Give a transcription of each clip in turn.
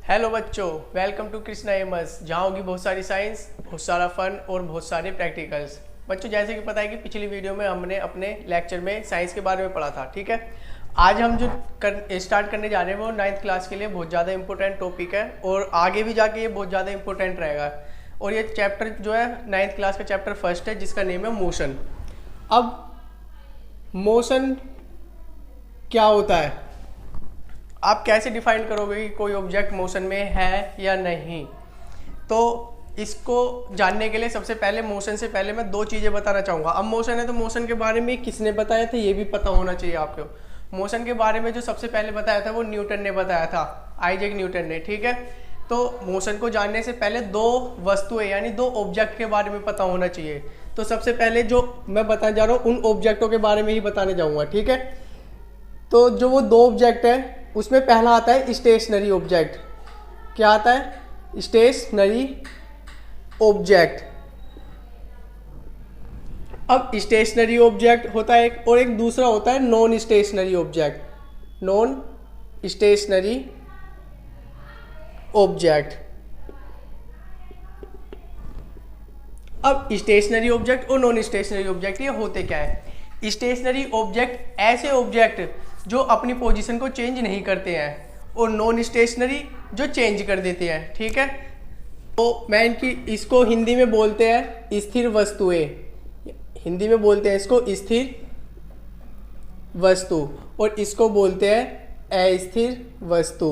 Hello बच्चों, welcome to Krishna MS, जहाँ होगी बहुत सारी साइंस, बहुत सारा फन और बहुत सारे प्रैक्टिकल्स। बच्चों, जैसे कि पता है कि पिछली वीडियो में हमने अपने लेक्चर में साइंस के बारे में पढ़ा था। ठीक है, आज हम जो स्टार्ट करने जा रहे हैं वो 9th क्लास के लिए बहुत ज़्यादा इंपॉर्टेंट टॉपिक है और आगे भी जाके ये बहुत ज़्यादा इंपॉर्टेंट रहेगा। और ये चैप्टर जो है 9th क्लास का चैप्टर फर्स्ट है, जिसका नेम है मोशन। अब मोशन क्या होता है, आप कैसे डिफाइन करोगे कि कोई ऑब्जेक्ट मोशन में है या नहीं? तो इसको जानने के लिए सबसे पहले मोशन से पहले मैं दो चीज़ें बताना चाहूँगा। अब मोशन है तो मोशन के बारे में किसने बताया था ये भी पता होना चाहिए आपको। मोशन के बारे में जो सबसे पहले बताया था वो न्यूटन ने बताया था, आइजैक न्यूटन ने। ठीक है, तो मोशन को जानने से पहले दो वस्तुएं यानी दो ऑब्जेक्ट के बारे में पता होना चाहिए। तो सबसे पहले जो मैं बताने जा रहा हूँ उन ऑब्जेक्टों के बारे में ही बताने जाऊँगा। ठीक है, तो जो वो दो ऑब्जेक्ट है उसमें पहला आता है स्टेशनरी ऑब्जेक्ट। क्या आता है? Stationary object. अब स्टेशनरी ऑब्जेक्ट होता है एक, और एक दूसरा होता है non stationary object. Non stationary object. अब स्टेशनरी ऑब्जेक्ट और नॉन स्टेशनरी ऑब्जेक्ट ये होते क्या है? स्टेशनरी ऑब्जेक्ट ऐसे ऑब्जेक्ट जो अपनी पोजीशन को चेंज नहीं करते हैं, और नॉन स्टेशनरी जो चेंज कर देते हैं। ठीक है, तो मैं इसको हिंदी में बोलते हैं स्थिर वस्तुएं। हिंदी में बोलते हैं इसको स्थिर वस्तु, और इसको बोलते हैं अस्थिर वस्तु।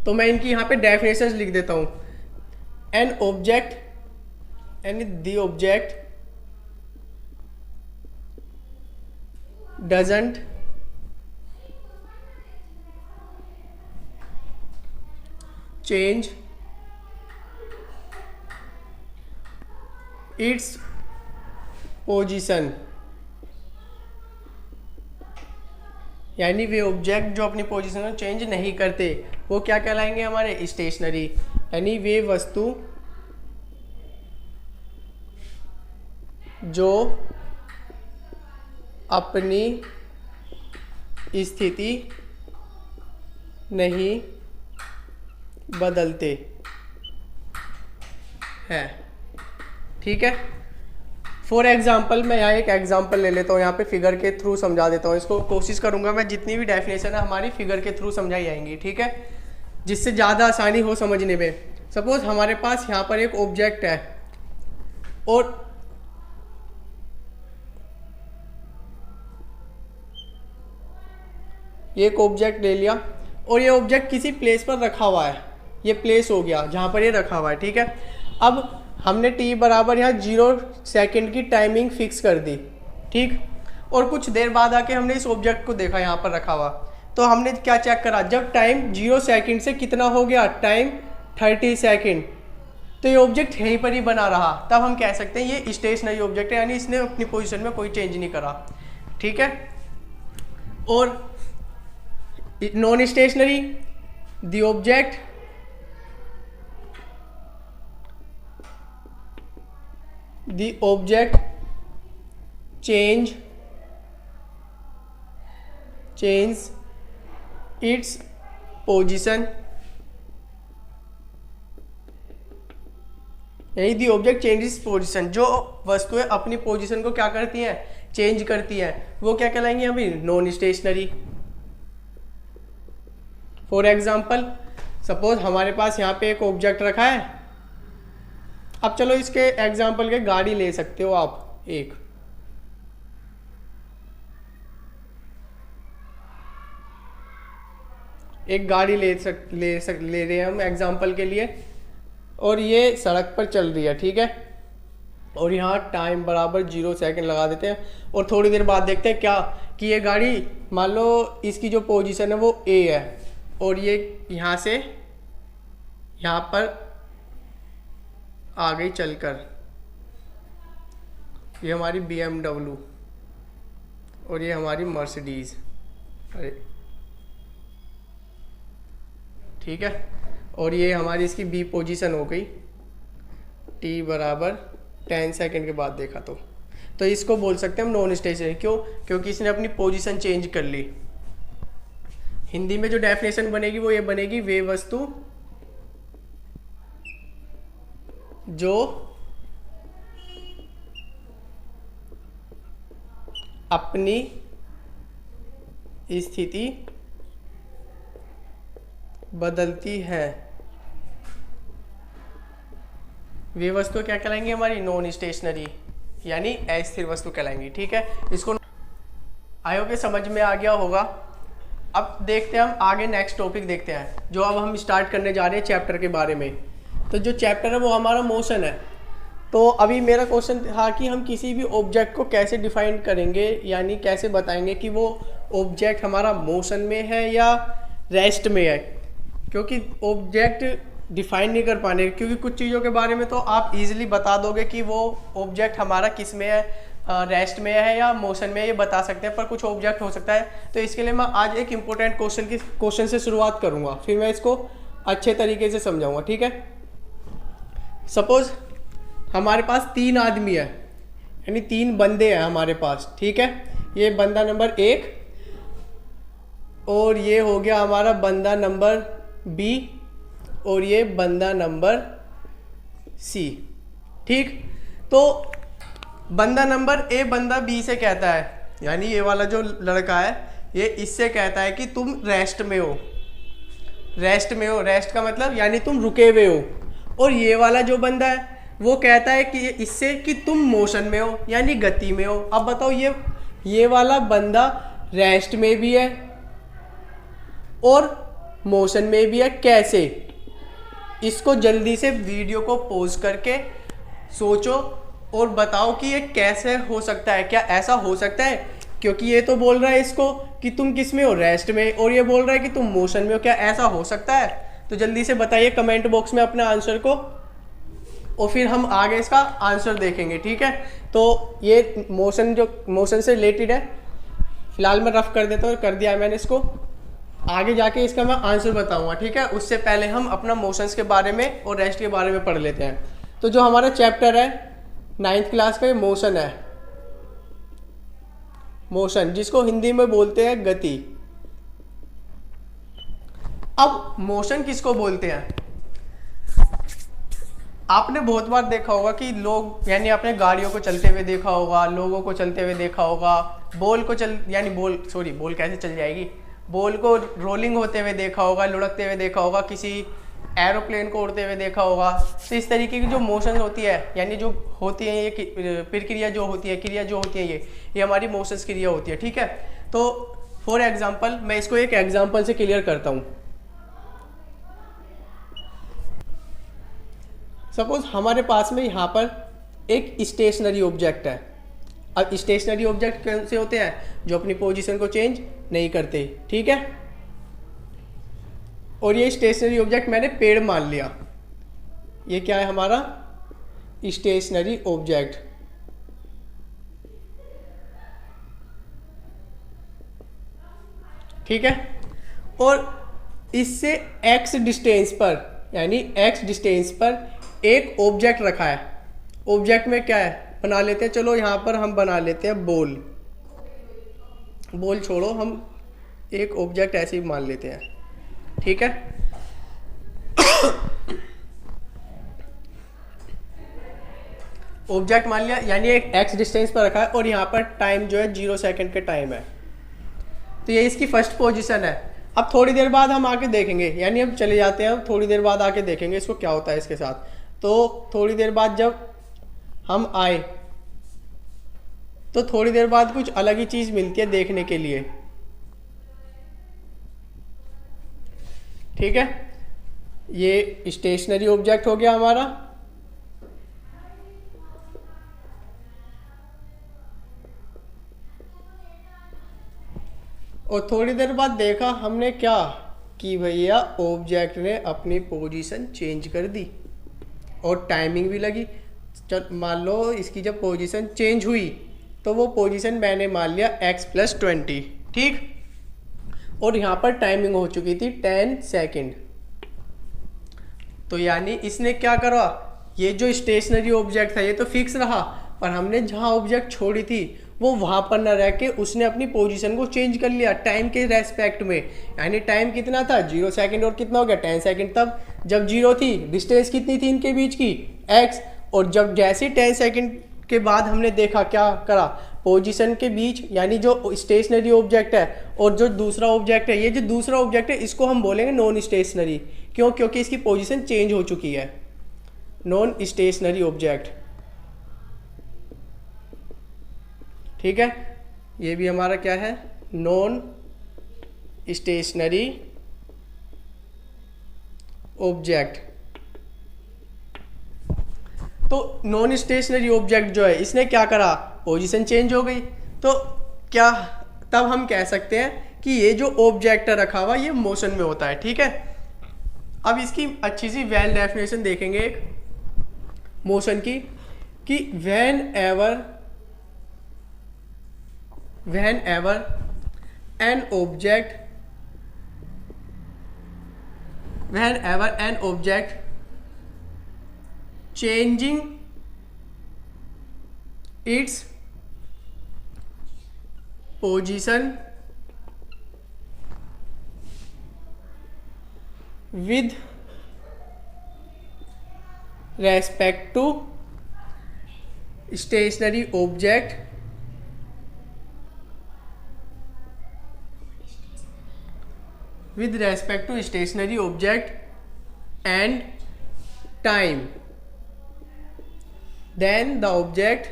तो मैं इनकी यहाँ पे डेफिनेशंस लिख देता हूँ। एन ऑब्जेक्ट यानी the object doesn't change its position, यानी वे ऑब्जेक्ट जो अपनी पोजीशन को चेंज नहीं करते वो क्या कहलाएंगे? हमारे स्टेशनरी। यानी वे वस्तु जो अपनी स्थिति नहीं बदलते हैं। ठीक है, फॉर एग्जाम्पल मैं यहाँ एक एग्जाम्पल ले लेता हूँ, यहाँ पे फिगर के थ्रू समझा देता हूँ इसको। कोशिश करूँगा मैं जितनी भी डेफिनेशन है हमारी फिगर के थ्रू समझाई जाएंगी। ठीक है, जिससे ज़्यादा आसानी हो समझने में। सपोज हमारे पास यहाँ पर एक ऑब्जेक्ट है और ये एक ऑब्जेक्ट ले लिया और ये ऑब्जेक्ट किसी प्लेस पर रखा हुआ है। ये प्लेस हो गया जहाँ पर ये रखा हुआ है। ठीक है, अब हमने t बराबर यहाँ 0 सेकेंड की टाइमिंग फिक्स कर दी। ठीक, और कुछ देर बाद आके हमने इस ऑब्जेक्ट को देखा यहाँ पर रखा हुआ। तो हमने क्या चेक करा, जब टाइम 0 सेकेंड से कितना हो गया, टाइम 30 सेकेंड, तो ये ऑब्जेक्ट यहीं पर ही बना रहा। तब हम कह सकते हैं ये स्टेशनरी ऑब्जेक्ट है, यानी इसने अपनी पोजिशन में कोई चेंज नहीं करा। ठीक है, और non stationary, the object change its position, यानी the object change its position. जो वस्तुएं अपनी पोजीशन को क्या करती हैं? चेंज करती हैं, वो क्या कहलाएंगी? अभी non stationary. For example suppose हमारे पास यहाँ पे एक ऑब्जेक्ट रखा है। अब चलो इसके एग्जाम्पल के गाड़ी ले सकते हो आप। एक गाड़ी ले रहे हैं हम एग्जाम्पल के लिए, और ये सड़क पर चल रही है। ठीक है, और यहाँ टाइम बराबर 0 सेकेंड लगा देते हैं और थोड़ी देर बाद देखते हैं क्या कि ये गाड़ी, मान लो इसकी जो पोजीशन है वो A है, और ये यहाँ से यहाँ पर आ गई चलकर। ये हमारी BMW और ये हमारी मर्सिडीज। अरे ठीक है, और ये हमारी इसकी B पोजीशन हो गई। t बराबर 10 सेकेंड के बाद देखा तो इसको बोल सकते हैं हम नॉन स्टेशनरी। क्यों? क्योंकि इसने अपनी पोजीशन चेंज कर ली। हिंदी में जो डेफिनेशन बनेगी वो ये बनेगी, वे वस्तु जो अपनी स्थिति बदलती है, वे वस्तु क्या कहलाएंगी हमारी, नॉन स्टेशनरी, यानी अस्थिर वस्तु कहलाएंगी। ठीक है, इसको आई होप समझ में आ गया होगा। अब देखते हैं हम आगे नेक्स्ट टॉपिक देखते हैं, जो अब हम स्टार्ट करने जा रहे हैं चैप्टर के बारे में। तो जो चैप्टर है वो हमारा मोशन है। तो अभी मेरा क्वेश्चन था कि हम किसी भी ऑब्जेक्ट को कैसे डिफाइन करेंगे, यानी कैसे बताएंगे कि वो ऑब्जेक्ट हमारा मोशन में है या रेस्ट में है, क्योंकि ऑब्जेक्ट डिफाइन नहीं कर पाने, क्योंकि कुछ चीज़ों के बारे में तो आप इजीली बता दोगे कि वो ऑब्जेक्ट हमारा किस में है, रेस्ट में है या मोशन में है, ये बता सकते हैं, पर कुछ ऑब्जेक्ट हो सकता है। तो इसके लिए मैं आज एक इम्पोर्टेंट क्वेश्चन से शुरुआत करूँगा, फिर मैं इसको अच्छे तरीके से समझाऊँगा। ठीक है, सपोज हमारे पास 3 आदमी है, यानी 3 बंदे हैं हमारे पास। ठीक है, ये बंदा नंबर 1 और ये हो गया हमारा बंदा नंबर B और ये बंदा नंबर C। ठीक, तो बंदा नंबर A बंदा B से कहता है, यानी ये वाला जो लड़का है ये इससे कहता है कि तुम रेस्ट में हो, रेस्ट में हो, रेस्ट का मतलब यानी तुम रुके हुए हो। और ये वाला जो बंदा है वो कहता है कि इससे कि तुम मोशन में हो, यानी गति में हो। अब बताओ ये वाला बंदा रेस्ट में भी है और मोशन में भी है, कैसे? इसको जल्दी से वीडियो को पॉज करके सोचो और बताओ कि ये कैसे हो सकता है, क्या ऐसा हो सकता है? क्योंकि ये तो बोल रहा है इसको कि तुम किस में हो, रेस्ट में, और ये बोल रहा है कि तुम मोशन में हो, क्या ऐसा हो सकता है? तो जल्दी से बताइए कमेंट बॉक्स में अपना आंसर को, और फिर हम आगे इसका आंसर देखेंगे। ठीक है, तो ये मोशन से रिलेटेड है, फिलहाल मैं रफ कर देता हूँ, कर दिया मैंने इसको, आगे जाके इसका मैं आंसर बताऊंगा। ठीक है, उससे पहले हम अपना मोशंस के बारे में और रेस्ट के बारे में पढ़ लेते हैं। तो जो हमारा चैप्टर है 9th क्लास का, ये मोशन है, मोशन जिसको हिंदी में बोलते हैं गति। अब मोशन किसको बोलते हैं? आपने बहुत बार देखा होगा कि लोग, यानी आपने गाड़ियों को चलते हुए देखा होगा, लोगों को चलते हुए देखा होगा, बॉल कैसे चल जाएगी, बॉल को रोलिंग होते हुए देखा होगा, लुढ़कते हुए देखा होगा, किसी एरोप्लेन को उड़ते हुए देखा होगा। तो इस तरीके की जो मोशन होती है, यानी जो होती है ये प्रक्रिया जो होती है, क्रिया जो होती है, ये हमारी मोशंस क्रिया होती है। ठीक है, तो फॉर एग्जांपल मैं इसको एक एग्जांपल से क्लियर करता हूँ। सपोज हमारे पास में यहाँ पर एक स्टेशनरी ऑब्जेक्ट है। अब स्टेशनरी ऑब्जेक्ट कौन से होते हैं? जो अपनी पोजीशन को चेंज नहीं करते। ठीक है, और ये स्टेशनरी ऑब्जेक्ट मैंने पेड़ मान लिया, ये क्या है हमारा स्टेशनरी ऑब्जेक्ट। ठीक है, और इससे x डिस्टेंस पर, यानी x डिस्टेंस पर एक ऑब्जेक्ट रखा है। ऑब्जेक्ट में क्या है बना लेते हैं, चलो यहाँ पर हम बना लेते हैं बॉल। बॉल छोड़ो, हम एक ऑब्जेक्ट ऐसे ही मान लेते हैं। ठीक है, ऑब्जेक्ट मान लिया, यानी एक x डिस्टेंस पर रखा है, और यहाँ पर टाइम जो है 0 सेकंड के टाइम है। तो ये इसकी फर्स्ट पोजीशन है। अब थोड़ी देर बाद हम आके देखेंगे, यानी अब चले जाते हैं, थोड़ी देर बाद आके देखेंगे इसको क्या होता है इसके साथ। तो थोड़ी देर बाद जब हम आए तो थोड़ी देर बाद कुछ अलग ही चीज मिलती है देखने के लिए। ठीक है, ये स्टेशनरी ऑब्जेक्ट हो गया हमारा। और थोड़ी देर बाद देखा हमने क्या कि भैया ऑब्जेक्ट ने अपनी पोजीशन चेंज कर दी और टाइमिंग भी लगी। चल मान लो इसकी जब पोजीशन चेंज हुई तो वो पोजीशन मैंने मान लिया x+20। ठीक, और यहाँ पर टाइमिंग हो चुकी थी 10 सेकेंड। तो यानी इसने क्या करा, ये जो स्टेशनरी ऑब्जेक्ट था ये तो फिक्स रहा, पर हमने जहाँ ऑब्जेक्ट छोड़ी थी वो वहाँ पर ना रह के उसने अपनी पोजीशन को चेंज कर लिया टाइम के रेस्पेक्ट में। यानी टाइम कितना था 0 सेकंड और कितना हो गया 10 सेकंड। तब जब 0 थी डिस्टेंस कितनी थी इनके बीच की x, और जब जैसे 10 सेकंड के बाद हमने देखा क्या करा, पोजीशन के बीच यानी जो स्टेशनरी ऑब्जेक्ट है और जो दूसरा ऑब्जेक्ट है, ये जो दूसरा ऑब्जेक्ट है इसको हम बोलेंगे नॉन स्टेशनरी। क्यों? क्योंकि इसकी पोजीशन चेंज हो चुकी है। नॉन स्टेशनरी ऑब्जेक्ट, ठीक है, ये भी हमारा क्या है नॉन स्टेशनरी ऑब्जेक्ट। तो नॉन स्टेशनरी ऑब्जेक्ट जो है इसने क्या करा, पोजीशन चेंज हो गई। तो क्या तब हम कह सकते हैं कि ये जो ऑब्जेक्ट रखा हुआ ये मोशन में होता है, ठीक है। अब इसकी अच्छी सी वेल डेफिनेशन देखेंगे एक मोशन की, कि when ever an object changing its position with respect to stationary object and time, then the object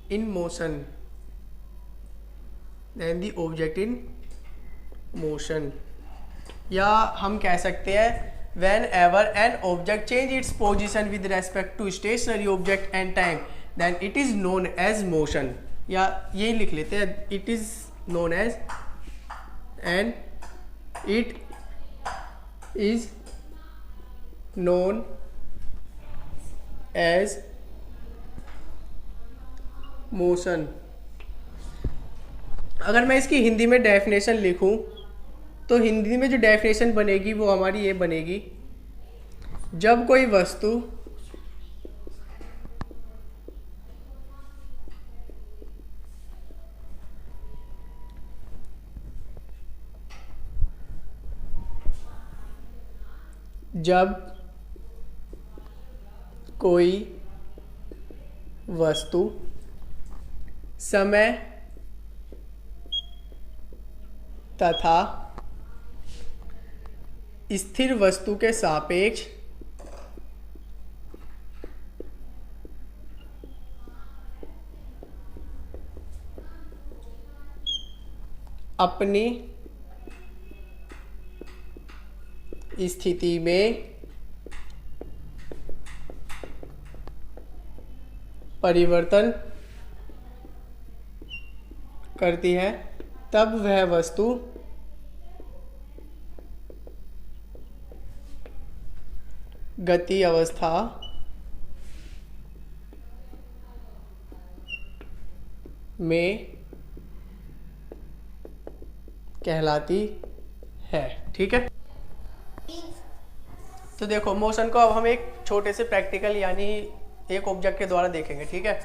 in motion, या हम कह सकते हैं whenever an object change its position with respect to stationary object and time then it is known as motion, या यही लिख लेते हैं it is known as motion. अगर मैं इसकी हिंदी में डेफिनेशन लिखूं तो हिंदी में जो डेफिनेशन बनेगी वो हमारी ये बनेगी, जब कोई वस्तु समय तथा स्थिर वस्तु के सापेक्ष अपनी स्थिति में परिवर्तन करती है, तब वह वस्तु गति अवस्था में कहलाती है, ठीक है। तो देखो मोशन को अब हम एक छोटे से प्रैक्टिकल यानी एक ऑब्जेक्ट के द्वारा देखेंगे, ठीक है।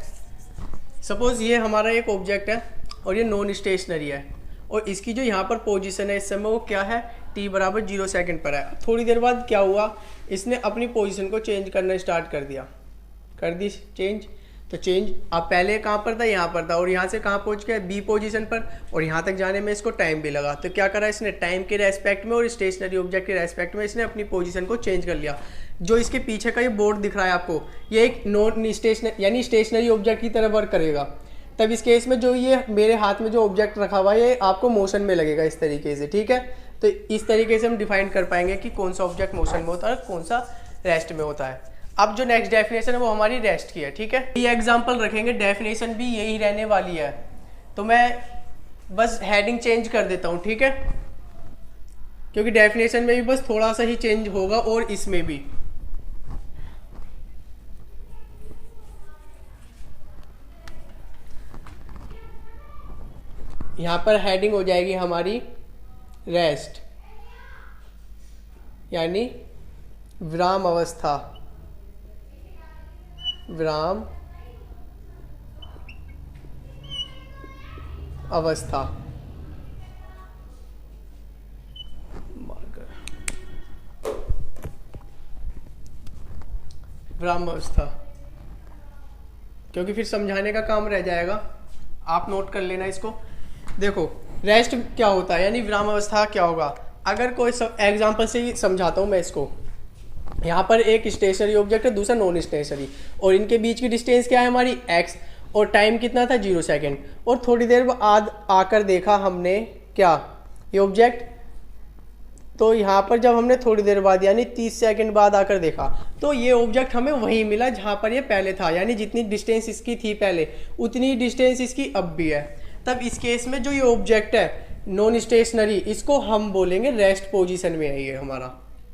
सपोज ये हमारा एक ऑब्जेक्ट है और ये नॉन स्टेशनरी है और इसकी जो यहाँ पर पोजीशन है इस समय वो क्या है t बराबर 0 सेकंड पर है। थोड़ी देर बाद क्या हुआ, इसने अपनी पोजीशन को चेंज करना स्टार्ट कर दी चेंज। तो चेंज अब पहले कहाँ पर था, यहाँ पर था, और यहाँ से कहाँ पहुँच गया बी पोजीशन पर, और यहाँ तक जाने में इसको टाइम भी लगा। तो क्या करा इसने, टाइम के रेस्पेक्ट में और स्टेशनरी ऑब्जेक्ट के रेस्पेक्ट में इसने अपनी पोजीशन को चेंज कर लिया। जो इसके पीछे का ये बोर्ड दिख रहा है आपको, ये एक नॉन स्टेशनरी यानी स्टेशनरी ऑब्जेक्ट की तरह वर्क करेगा। तब इस केस में जो ये मेरे हाथ में जो ऑब्जेक्ट रखा हुआ है ये आपको मोशन में लगेगा इस तरीके से, ठीक है। तो इस तरीके से हम डिफाइन कर पाएंगे कि कौन सा ऑब्जेक्ट मोशन में होता है और कौन सा रेस्ट में होता है। अब जो नेक्स्ट डेफिनेशन है वो हमारी रेस्ट की है, ठीक है। ये एग्जांपल रखेंगे, डेफिनेशन भी यही रहने वाली है। तो मैं बस हेडिंग चेंज कर देता हूँ, ठीक है, क्योंकि डेफिनेशन में भी बस थोड़ा सा ही चेंज होगा और इसमें भी। यहाँ पर हेडिंग हो जाएगी हमारी रेस्ट, यानी विराम अवस्था, विराम अवस्था। विराम अवस्था, क्योंकि फिर समझाने का काम रह जाएगा, आप नोट कर लेना इसको। देखो रेस्ट क्या होता है, यानी विराम अवस्था क्या होगा। अगर कोई एग्जांपल से ही समझाता हूँ मैं इसको। यहाँ पर एक स्टेशनरी ऑब्जेक्ट है, दूसरा नॉन स्टेशनरी, और इनके बीच की डिस्टेंस क्या है हमारी x, और टाइम कितना था 0 सेकेंड। और थोड़ी देर बाद आकर देखा हमने क्या, ये ऑब्जेक्ट, तो यहाँ पर जब हमने थोड़ी देर बाद यानी 30 सेकंड बाद आकर देखा तो ये ऑब्जेक्ट हमें वहीं मिला जहाँ पर ये पहले था, यानी जितनी डिस्टेंस इसकी थी पहले उतनी डिस्टेंस इसकी अब भी है। तब इस केस में जो ये ऑब्जेक्ट है नॉन स्टेशनरी, इसको हम बोलेंगे रेस्ट पोजीशन में है ये हमारा।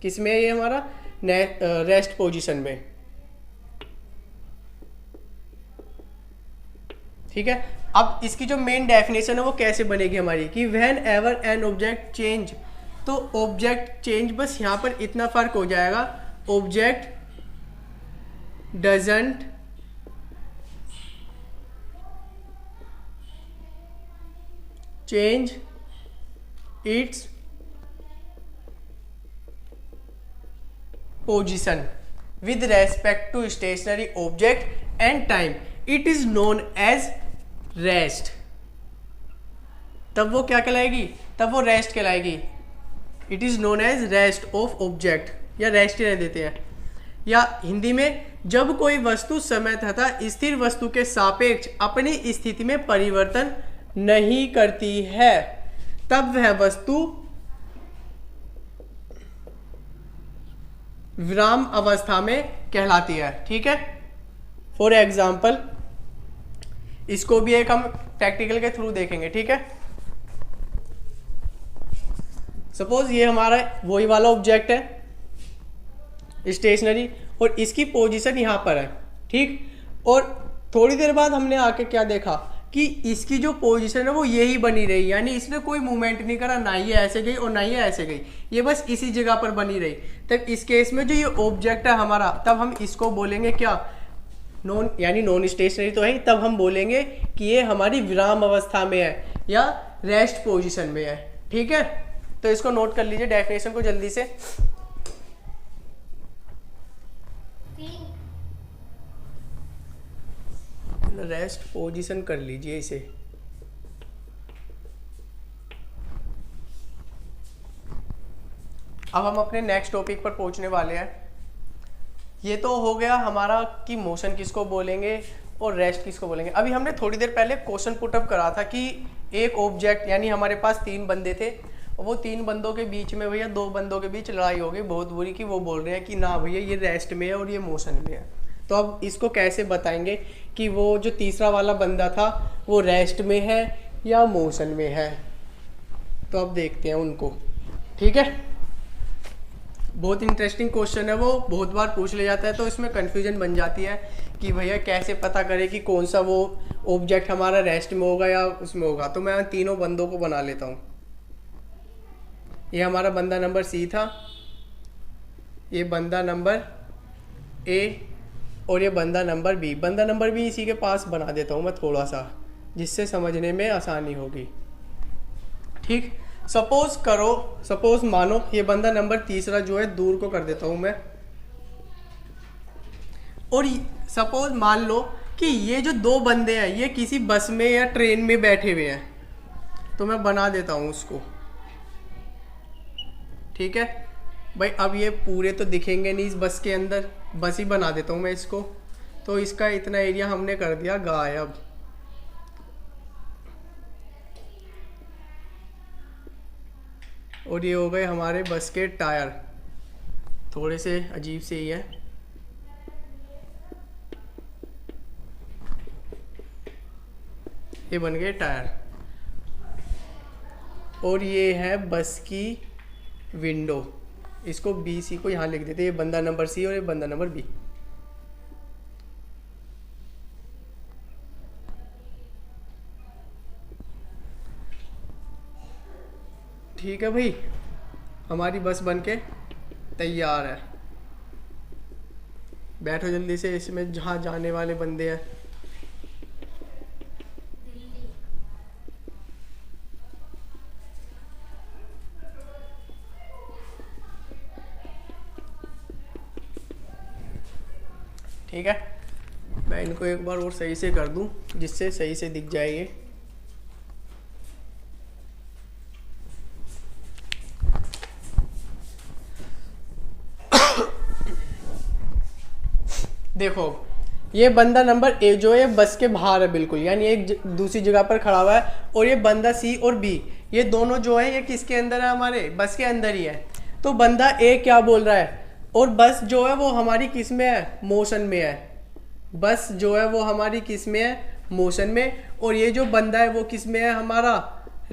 किस में है ये हमारा, रेस्ट पोजीशन में। ठीक है। अब इसकी जो मेन डेफिनेशन है वो कैसे बनेगी हमारी, कि when ever an object change, तो ऑब्जेक्ट चेंज, बस यहां पर इतना फर्क हो जाएगा, object doesn't change its position with respect to stationary object and time, it is known as rest। तब वो क्या कहलाएगी, तब वो रेस्ट कहलाएगी। It is known as rest of object, या रेस्ट ही रह देते हैं। या हिंदी में, जब कोई वस्तु समय तथा स्थिर वस्तु के सापेक्ष अपनी स्थिति में परिवर्तन नहीं करती है तब वह वस्तु विराम अवस्था में कहलाती है। ठीक है। फॉर एग्जाम्पल इसको भी एक हम प्रैक्टिकल के थ्रू देखेंगे। ठीक है। सपोज ये हमारा वही वाला ऑब्जेक्ट है स्टेशनरी, और इसकी पोजीशन यहाँ पर है। ठीक। और थोड़ी देर बाद हमने आके क्या देखा कि इसकी जो पोजीशन है वो यही बनी रही, यानी इसने कोई मूवमेंट नहीं करा, ना ये ऐसे गई और ना ये ऐसे गई, ये बस इसी जगह पर बनी रही। तब इस केस में जो ये ऑब्जेक्ट है हमारा, तब हम इसको बोलेंगे क्या, नॉन, यानी नॉन स्टेशनरी तो है, तब हम बोलेंगे कि ये हमारी विराम अवस्था में है या रेस्ट पोजीशन में है। ठीक है। तो इसको नोट कर लीजिए डेफिनेशन को जल्दी से। रेस्ट पोजीशन कर लीजिए इसे। अब हम अपने नेक्स्ट टॉपिक पर पहुंचने वाले हैं। ये तो हो गया हमारा कि मोशन किसको बोलेंगे और रेस्ट किसको बोलेंगे। अभी हमने थोड़ी देर पहले क्वेश्चन पुटअप करा था कि एक ऑब्जेक्ट, यानी हमारे पास 3 बंदे थे, वो 3 बंदों के बीच में भैया 2 बंदों के बीच लड़ाई हो गई बहुत बुरी, कि वो बोल रहे हैं कि ना भैया ये रेस्ट में है और ये मोशन में है। तो अब इसको कैसे बताएंगे कि वो जो तीसरा वाला बंदा था वो रेस्ट में है या मोशन में है। तो अब देखते हैं उनको। ठीक है। बहुत इंटरेस्टिंग क्वेश्चन है, वो बहुत बार पूछ लिया जाता है, तो इसमें कन्फ्यूजन बन जाती है कि भैया कैसे पता करें कि कौन सा वो ऑब्जेक्ट हमारा रेस्ट में होगा या उसमें होगा। तो मैं तीनों बंदों को बना लेता हूँ। ये हमारा बंदा नंबर सी था, ये बंदा नंबर ए, और ये बंदा नंबर बी। बंदा नंबर बी इसी के पास बना देता हूँ मैं थोड़ा सा, जिससे समझने में आसानी होगी। ठीक। सपोज मानो ये बंदा नंबर तीसरा जो है दूर को कर देता हूँ मैं, और सपोज मान लो कि ये जो 2 बंदे हैं ये किसी बस में या ट्रेन में बैठे हुए हैं, तो मैं बना देता हूँ उसको। ठीक है भाई। अब ये पूरे तो दिखेंगे नहीं इस बस के अंदर, बस ही बना देता हूँ मैं इसको। तो इसका इतना एरिया हमने कर दिया गायब। और ये हो गए हमारे बस के टायर, थोड़े से अजीब से ही है। ये बन गए टायर। और ये है बस की विंडो, इसको बी सी को यहाँ लिख देते हैं। ये बंदा नंबर सी और ये बंदा नंबर बी। ठीक है भाई, हमारी बस बन के तैयार है। बैठो जल्दी से, इसमें जहाँ जाने वाले बंदे हैं। ठीक है, मैं इनको एक बार और सही से कर दूं जिससे सही से दिख जाएंगे। देखो ये बंदा नंबर ए जो है बस के बाहर है बिल्कुल, यानी एक दूसरी जगह पर खड़ा हुआ है। और ये बंदा सी और बी, ये दोनों जो है ये किसके अंदर है? हमारे बस के अंदर ही है। तो बंदा ए क्या बोल रहा है? और बस जो है वो हमारी किस में है? मोशन में है। बस जो है वो हमारी किस में है? मोशन में। और ये जो बंदा है वो किस में है? हमारा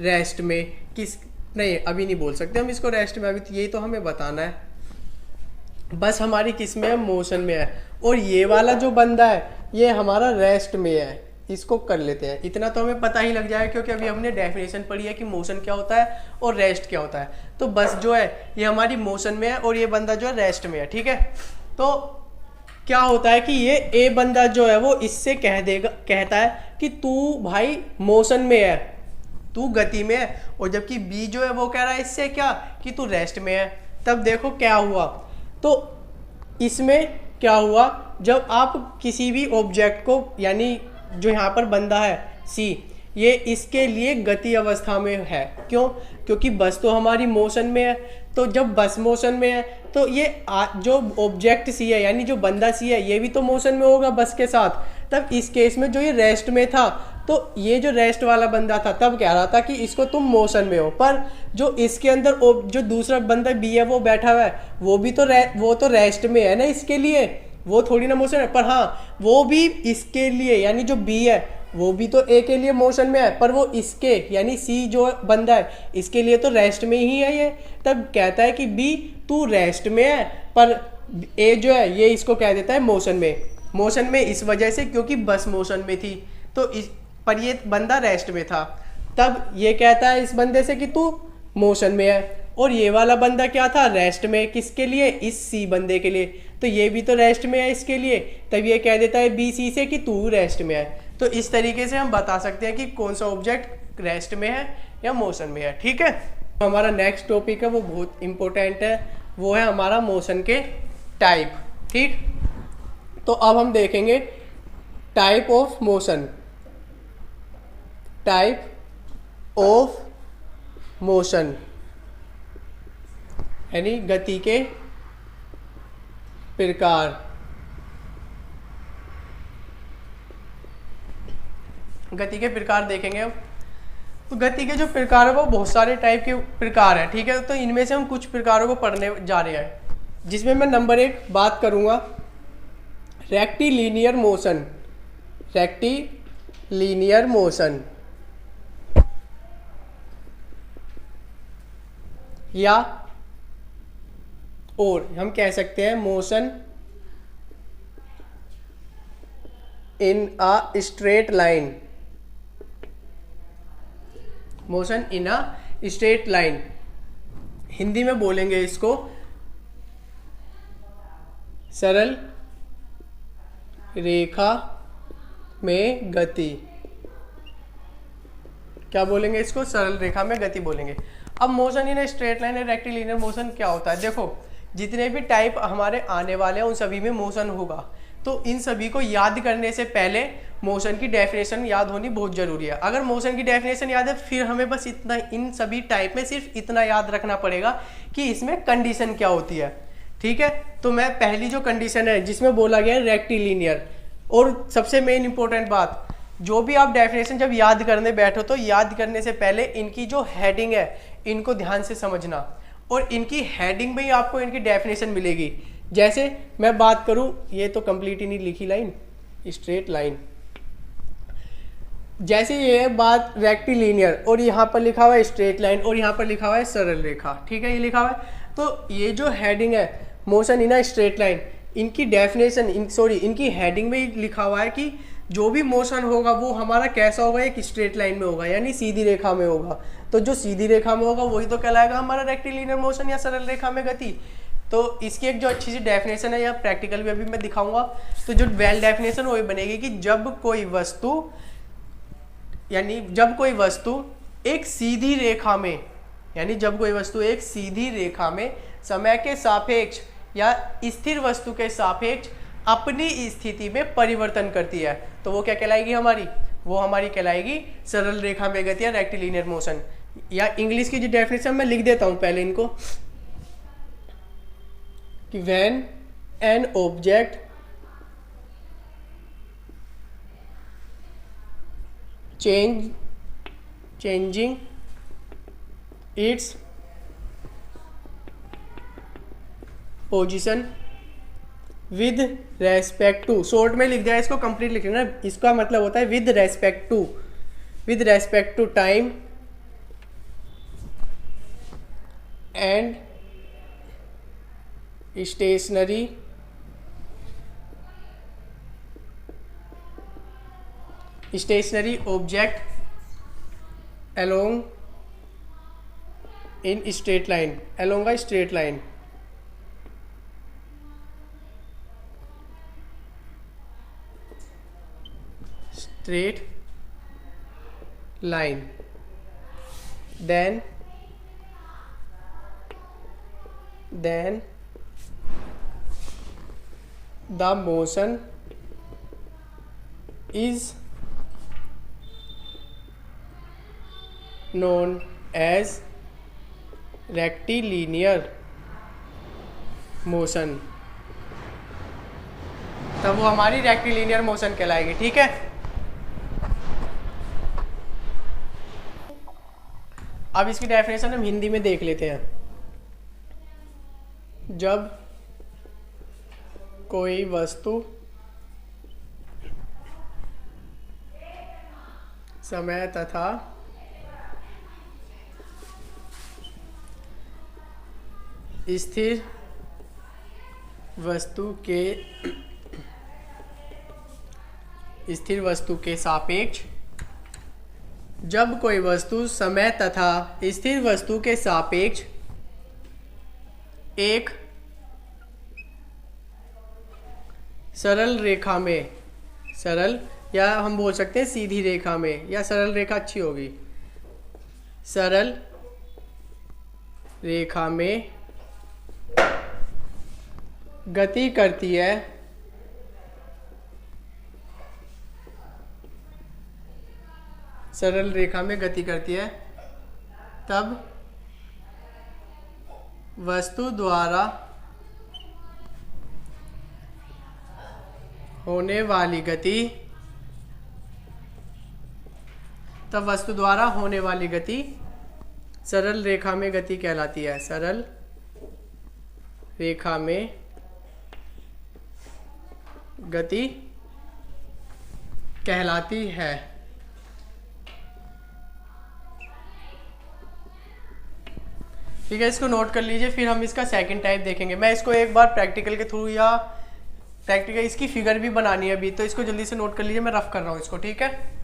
रेस्ट में। किस नहीं, अभी नहीं बोल सकते हम इसको रेस्ट में, अभी तो यही तो हमें बताना है। बस हमारी किस में है? मोशन में है। और ये वाला जो बंदा है ये हमारा रेस्ट में है। इसको कर लेते हैं, इतना तो हमें पता ही लग जाएगा क्योंकि अभी हमने डेफिनेशन पढ़ी है कि मोशन क्या होता है और रेस्ट क्या होता है। तो बस जो है ये हमारी मोशन में है और ये बंदा जो है रेस्ट में है। ठीक है, तो क्या होता है कि ये ए बंदा जो है वो इससे कहता है कि तू भाई मोशन में है, तू गति में है। और जबकि बी जो है वो कह रहा है इससे क्या, कि तू रेस्ट में है। तब देखो क्या हुआ, तो इसमें क्या हुआ, जब आप किसी भी ऑब्जेक्ट को, यानी जो यहाँ पर बंदा है सी, ये इसके लिए गति अवस्था में है। क्यों? क्योंकि बस तो हमारी मोशन में है। तो जब बस मोशन में है तो ये जो ऑब्जेक्ट सी है, यानी जो बंदा सी है, ये भी तो मोशन में होगा बस के साथ। तब इस केस में जो ये रेस्ट में था, तो ये जो रेस्ट वाला बंदा था तब कह रहा था कि इसको तुम मोशन में हो। पर जो इसके अंदर जो दूसरा बंदा बी है वो बैठा हुआ है, वो तो रेस्ट में है ना, इसके लिए वो थोड़ी ना मोशन है। पर हाँ, वो भी इसके लिए, यानी जो बी है वो भी तो ए के लिए मोशन में है, पर वो इसके यानी सी जो बंदा है इसके लिए तो रेस्ट में ही है ये। तब कहता है कि बी तू रेस्ट में है, पर ए जो है ये इसको कह देता है मोशन में। मोशन में इस वजह से क्योंकि बस मोशन में थी, तो पर ये बंदा रेस्ट में था। तब ये कहता है इस बंदे से कि तू मोशन में है। और ये वाला बंदा क्या था? रेस्ट में। किसके लिए? इस सी बंदे के लिए। तो ये भी तो रेस्ट में है इसके लिए। तब ये कह देता है बी सी से कि तू रेस्ट में है। तो इस तरीके से हम बता सकते हैं कि कौन सा ऑब्जेक्ट रेस्ट में है या मोशन में है। ठीक है, हमारा नेक्स्ट टॉपिक है वो बहुत इंपॉर्टेंट है, वो है हमारा मोशन के टाइप। ठीक, तो अब हम देखेंगे type of motion. Type of motion यानी गति के प्रकार। गति के प्रकार देखेंगे अब। तो गति के जो प्रकार है वो बहुत सारे टाइप के प्रकार हैं। ठीक है, तो इनमें से हम कुछ प्रकारों को पढ़ने जा रहे हैं, जिसमें मैं नंबर 1 बात करूंगा रेक्टिलिनियर मोशन। रेक्टिलिनियर मोशन या और हम कह सकते हैं motion in a straight line. Motion in a straight line, Hindi में बोलेंगे इसको सरल रेखा में गति। क्या बोलेंगे इसको? सरल रेखा में गति बोलेंगे। अब motion in straight line rectilinear motion क्या होता है? देखो, जितने भी टाइप हमारे आने वाले हैं उन सभी में मोशन होगा। तो इन सभी को याद करने से पहले मोशन की डेफिनेशन याद होनी बहुत जरूरी है। अगर मोशन की डेफिनेशन याद है फिर हमें बस इतना, इन सभी टाइप में सिर्फ इतना याद रखना पड़ेगा कि इसमें कंडीशन क्या होती है। ठीक है, तो मैं पहली जो कंडीशन है जिसमें बोला गया है रेक्टिलिनियर, और सबसे मेन इंपॉर्टेंट बात, जो भी आप डेफिनेशन जब याद करने बैठो तो याद करने से पहले इनकी जो हेडिंग है इनको ध्यान से समझना, और इनकी हेडिंग में ही आपको इनकी डेफिनेशन मिलेगी। जैसे मैं बात करूं, ये तो कंप्लीट ही नहीं लिखी लाइन, स्ट्रेट लाइन। जैसे ये बात रेक्टिलिनियर और यहाँ पर लिखा हुआ है स्ट्रेट लाइन और यहाँ पर लिखा हुआ है सरल रेखा। ठीक है, ये लिखा हुआ है। तो ये जो हेडिंग है motion in a straight line, इनकी डेफिनेशन इनकी हेडिंग में ही लिखा हुआ है कि जो भी मोशन होगा वो हमारा कैसा होगा, एक स्ट्रेट लाइन में होगा, यानी सीधी रेखा में होगा। तो जो सीधी रेखा में होगा वही तो कहलाएगा हमारा रेक्टिलिनियर मोशन या सरल रेखा में गति। तो इसकी एक जो अच्छी सी डेफिनेशन है, या प्रैक्टिकल भी अभी मैं दिखाऊंगा, तो जो वेल डेफिनेशन वही बनेगी कि जब कोई वस्तु, यानी जब कोई वस्तु एक सीधी रेखा में, यानी जब कोई वस्तु एक सीधी रेखा में समय के सापेक्ष या स्थिर वस्तु के सापेक्ष अपनी स्थिति में परिवर्तन करती है, तो वो क्या कहलाएगी हमारी, वो हमारी कहलाएगी सरल रेखा में गति या रेक्टिलिनियर मोशन। या इंग्लिश की जो डेफिनेशन मैं लिख देता हूं पहले इनको, कि when an object changing its position with respect to, short में लिख दिया, इसको कंप्लीट लिख लेना, इसका मतलब होता है with respect to time and stationary object along in straight line, along a straight line. Straight line, then the motion is known as rectilinear motion, तब वो हमारी रेक्टिलिनियर मोशन कहलाएगी। ठीक है, अब इसकी डेफिनेशन हम हिंदी में देख लेते हैं। जब कोई वस्तु समय तथा स्थिर वस्तु के सापेक्ष, जब कोई वस्तु समय तथा स्थिर वस्तु के सापेक्ष एक सरल रेखा में, सरल या हम बोल सकते हैं सीधी रेखा में, या सरल रेखा अच्छी होगी, सरल रेखा में गति करती है, सरल रेखा में गति करती है, तब वस्तु द्वारा होने वाली गति, सरल रेखा में गति कहलाती है, सरल रेखा में गति कहलाती है। ठीक है, इसको नोट कर लीजिए, फिर हम इसका सेकंड टाइप देखेंगे। मैं इसको एक बार प्रैक्टिकल के थ्रू, या प्रैक्टिकल इसकी फिगर भी बनानी है अभी, तो इसको जल्दी से नोट कर लीजिए, मैं रफ कर रहा हूँ इसको। ठीक है,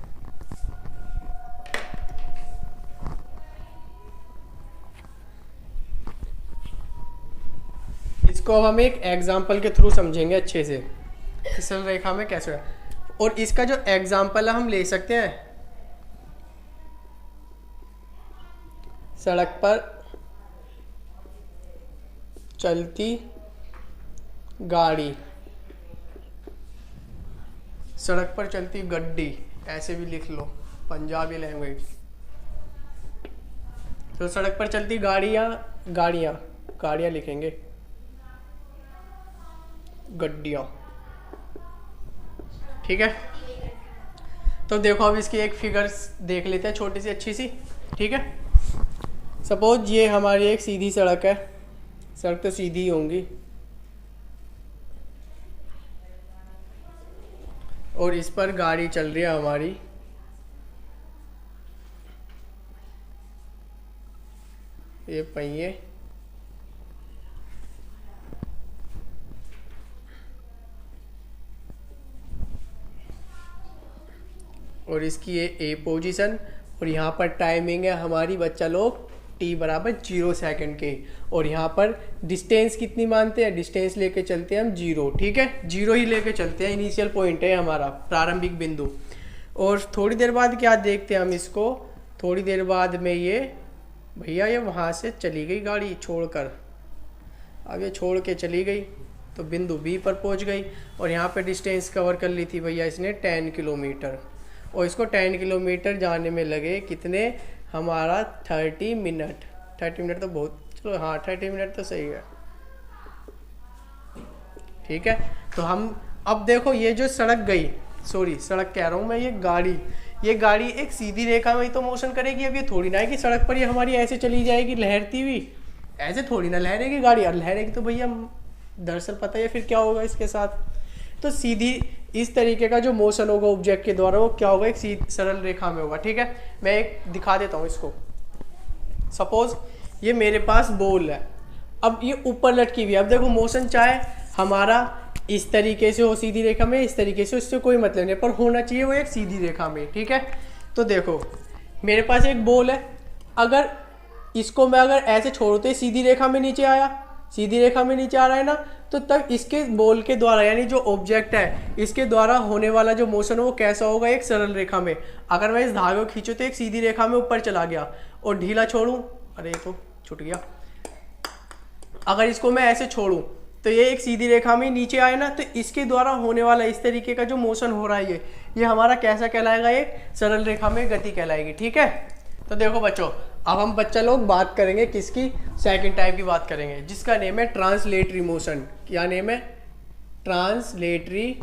इसको हम एक एग्जाम्पल के थ्रू समझेंगे अच्छे से, सरल रेखा में कैसे है। और इसका जो एग्जाम्पल है हम ले सकते हैं, सड़क पर चलती गाड़ी, सड़क पर चलती गड्डी, ऐसे भी लिख लो पंजाबी लैंग्वेज। तो सड़क पर चलती गाड़ियाँ लिखेंगे, गड्डियाँ। ठीक है, तो देखो अब इसकी एक फिगर देख लेते हैं, छोटी सी अच्छी सी। ठीक है, सपोज ये हमारी एक सीधी सड़क है, सड़क तो सीधी ही होंगी, और इस पर गाड़ी चल रही है हमारी, ये पहिए, और इसकी ये ए पोजीशन, और यहाँ पर टाइमिंग है हमारी बच्चा लोग t बराबर 0 सेकंड के, और यहाँ पर डिस्टेंस कितनी मानते हैं, डिस्टेंस लेके चलते हैं हम 0, ठीक है, 0 ही लेके चलते हैं, इनिशियल पॉइंट है हमारा प्रारंभिक बिंदु। और थोड़ी देर बाद क्या देखते हैं हम इसको, थोड़ी देर बाद में ये भैया ये वहाँ से चली गई गाड़ी छोड़कर, अब ये छोड़ के चली गई तो बिंदु बी पर पहुँच गई, और यहाँ पे डिस्टेंस कवर कर ली थी भैया इसने 10 किलोमीटर, और इसको 10 किलोमीटर जाने में लगे कितने, हमारा 30 मिनट। 30 मिनट तो बहुत, चलो हाँ 30 मिनट तो सही है, ठीक है। तो हम अब देखो ये जो सड़क गई, सॉरी सड़क कह रहा हूँ मैं, ये गाड़ी एक सीधी रेखा में ही तो मोशन करेगी। अब ये थोड़ी ना है कि सड़क पर ये हमारी ऐसे चली जाएगी लहरती हुई, ऐसे थोड़ी ना लहरेगी गाड़ी, और लहरेगी तो भैया दरअसल पता है फिर क्या होगा इसके साथ। तो सीधी इस तरीके का जो मोशन होगा ऑब्जेक्ट के द्वारा वो क्या होगा, एक सरल रेखा में होगा, ठीक है। मैं एक दिखा देता हूँ इसको। सपोज ये मेरे पास बॉल है, अब ये ऊपर लटकी हुई है। अब देखो मोशन चाहे हमारा इस तरीके से हो सीधी रेखा में, इस तरीके से, उससे कोई मतलब नहीं, पर होना चाहिए वो एक सीधी रेखा में, ठीक है। तो देखो मेरे पास एक बॉल है, अगर इसको मैं अगर ऐसे छोड़ू तो सीधी रेखा में नीचे आया, सीधी रेखा में नीचे आ रहा है ना, तो तब इसके बॉल के द्वारा यानी जो ऑब्जेक्ट है इसके द्वारा होने वाला जो मोशन है वो कैसा होगा, एक सरल रेखा में। अगर मैं इस धागे को खींचूं तो एक सीधी रेखा में ऊपर चला गया, और ढीला छोड़ूं, अरे तो छूट गया, अगर इसको मैं ऐसे छोड़ूं तो ये एक सीधी रेखा में नीचे आए ना, तो इसके द्वारा होने वाला इस तरीके का जो मोशन हो रहा है ये हमारा कैसा कहलाएगा, एक सरल रेखा में गति कहलाएगी, ठीक है। तो देखो बच्चों, अब हम बच्चा लोग बात करेंगे किसकी, सेकंड टाइप की बात करेंगे, जिसका नेम है ट्रांसलेटरी मोशन। क्या नेम है, ट्रांसलेटरी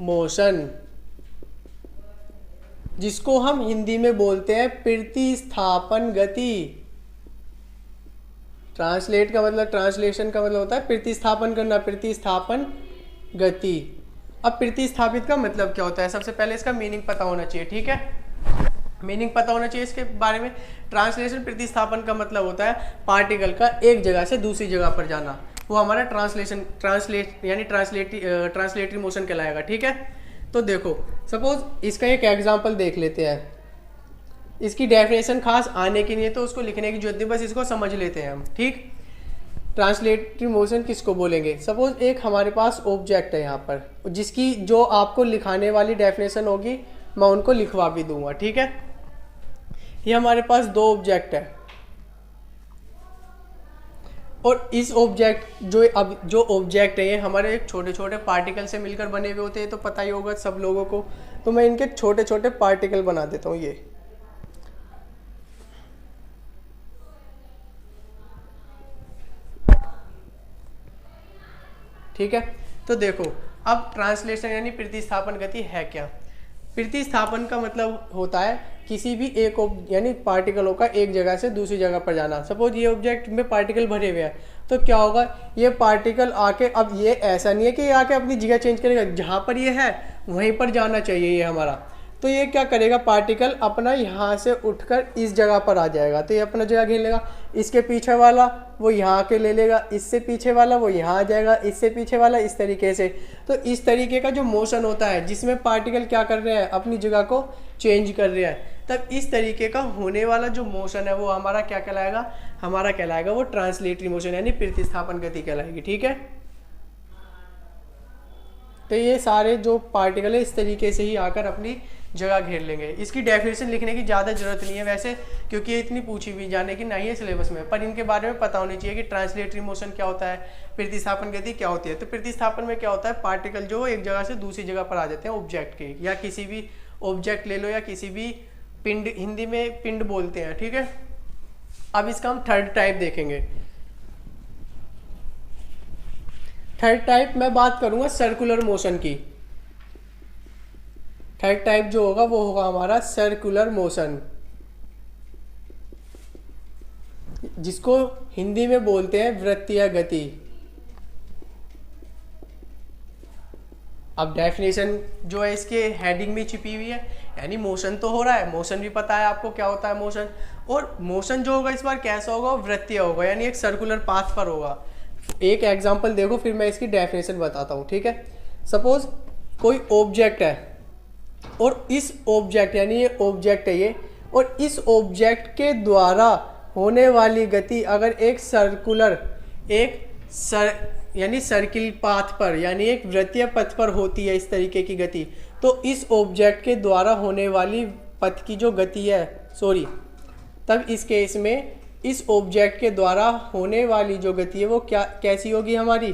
मोशन, जिसको हम हिंदी में बोलते हैं प्रतिस्थापन गति। ट्रांसलेट का मतलब, ट्रांसलेशन का मतलब होता है प्रतिस्थापन करना, प्रतिस्थापन गति। अब प्रतिस्थापित का मतलब क्या होता है, सबसे पहले इसका मीनिंग पता होना चाहिए, ठीक है, मीनिंग पता होना चाहिए इसके बारे में। ट्रांसलेशन प्रतिस्थापन का मतलब होता है पार्टिकल का एक जगह से दूसरी जगह पर जाना, वो हमारा ट्रांसलेटरी मोशन कहलाएगा, ठीक है। तो देखो सपोज इसका एक एग्जांपल देख लेते हैं, इसकी डेफिनेशन खास आने की नहीं है तो उसको लिखने की जरूरत नहीं, बस इसको समझ लेते हैं हम, ठीक। ट्रांसलेटरी मोशन किसको बोलेंगे, सपोज एक हमारे पास ऑब्जेक्ट है यहाँ पर, जिसकी जो आपको लिखाने वाली डेफिनेशन होगी मैं उनको लिखवा भी दूंगा, ठीक है। ये हमारे पास दो ऑब्जेक्ट है, और इस ऑब्जेक्ट जो ऑब्जेक्ट है ये हमारे एक छोटे छोटे पार्टिकल से मिलकर बने हुए होते हैं, तो पता ही होगा सब लोगों को। तो मैं इनके छोटे छोटे पार्टिकल बना देता हूँ, ये ठीक है। तो देखो अब ट्रांसलेशन यानी प्रतिस्थापन गति है क्या। प्रतिस्थापन का मतलब होता है किसी भी एक यानी पार्टिकलों का एक जगह से दूसरी जगह पर जाना। सपोज ये ऑब्जेक्ट में पार्टिकल भरे हुए हैं, तो क्या होगा, ये पार्टिकल आके, अब ये ऐसा नहीं है कि ये आके अपनी जगह चेंज करेगा, जहाँ पर ये है वहीं पर जाना चाहिए ये हमारा। तो ये क्या करेगा, पार्टिकल अपना यहाँ से उठकर इस जगह पर आ जाएगा, तो ये अपना जगह घेर लेगा। इसके पीछे वाला वो यहाँ के ले लेगा, इससे पीछे वाला वो यहाँ आ जाएगा, इससे पीछे वाला इस तरीके से। तो इस तरीके का जो मोशन होता है जिसमें पार्टिकल क्या कर रहे हैं, अपनी जगह को चेंज कर रहे हैं, तब इस तरीके का होने वाला जो मोशन है वो हमारा क्या कहलाएगा, हमारा कहलाएगा वो ट्रांसलेटरी मोशन यानी प्रतिस्थापन गति कहलाएगी, ठीक है। तो ये सारे जो पार्टिकल है इस तरीके से ही आकर अपनी जगह घेर लेंगे। इसकी डेफिनेशन लिखने की ज़्यादा जरूरत नहीं है वैसे, क्योंकि ये इतनी पूछी हुई जाने की नहीं है सिलेबस में, पर इनके बारे में पता होनी चाहिए कि ट्रांसलेटरी मोशन क्या होता है, प्रतिस्थापन गति क्या होती है। तो प्रतिस्थापन में क्या होता है, पार्टिकल जो एक जगह से दूसरी जगह पर आ जाते हैं ऑब्जेक्ट के, या किसी भी ऑब्जेक्ट ले लो या किसी भी पिंड, हिंदी में पिंड बोलते हैं, ठीक है। अब इसका हम थर्ड टाइप देखेंगे। थर्ड टाइप मैं बात करूंगा सर्कुलर मोशन की। थर्ड टाइप जो होगा वो होगा हमारा सर्कुलर मोशन, जिसको हिंदी में बोलते हैं वृत्तीय गति। अब डेफिनेशन जो है इसके हेडिंग में छिपी हुई है, यानी मोशन तो हो रहा है, मोशन भी पता है आपको क्या होता है मोशन, और मोशन जो होगा इस बार कैसा होगा, वृत्तीय होगा, यानी एक सर्कुलर पाथ पर होगा। एक एग्जांपल देखो फिर मैं इसकी डेफिनेशन बताता हूँ, ठीक है। सपोज कोई ऑब्जेक्ट है, और इस ऑब्जेक्ट यानी ये ऑब्जेक्ट है ये, और इस ऑब्जेक्ट के द्वारा होने वाली गति अगर एक सर्कुलर यानी सर्किल पाथ पर यानी एक वृत्तीय पथ पर होती है इस तरीके की गति, तो इस ऑब्जेक्ट के द्वारा होने वाली पथ की जो गति है तब इस केस में इस ऑब्जेक्ट के द्वारा होने वाली जो गति है वो कैसी होगी हमारी,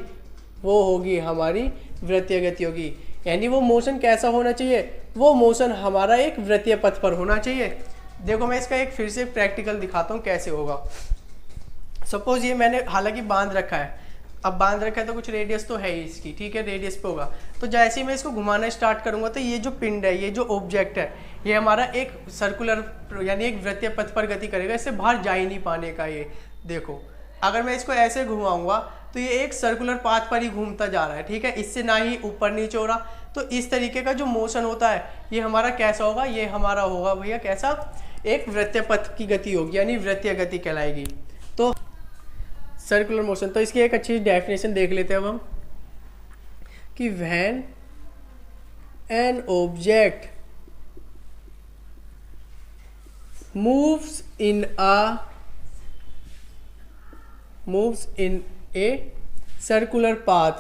वो होगी हमारी वृत्तीय गति होगी। यानी वो मोशन कैसा होना चाहिए, वो मोशन हमारा एक वृत्तीय पथ पर होना चाहिए। देखो मैं इसका एक फिर से प्रैक्टिकल दिखाता हूँ कैसे होगा। सपोज ये मैंने हालांकि बांध रखा है, अब बांध रखा है तो कुछ रेडियस तो है ही इसकी, ठीक है, रेडियस पे होगा। तो जैसे ही मैं इसको घुमाना स्टार्ट करूंगा तो ये जो पिंड है, ये जो ऑब्जेक्ट है, ये हमारा एक सर्कुलर यानी एक वृत्तीय पथ पर गति करेगा, इससे बाहर जा ही नहीं पाने का। ये देखो अगर मैं इसको ऐसे घुमाऊंगा तो ये एक सर्कुलर पाथ पर ही घूमता जा रहा है, ठीक है, इससे ना ही ऊपर नीचे हो रहा। तो इस तरीके का जो मोशन होता है ये हमारा कैसा होगा, ये हमारा होगा भैया कैसा, एक वृत्तीय पथ की गति होगी यानी वृत्तीय गति कहलाएगी। तो सर्कुलर मोशन, तो इसकी एक अच्छी डेफिनेशन देख लेते हैं अब हम कि when an object moves in a circular path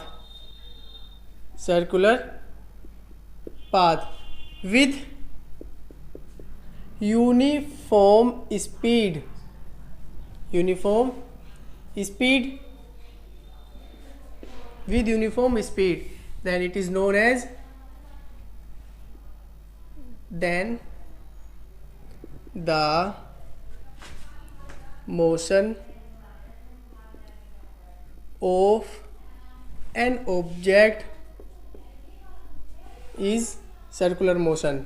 with uniform speed then it is known as the motion of an object is circular motion।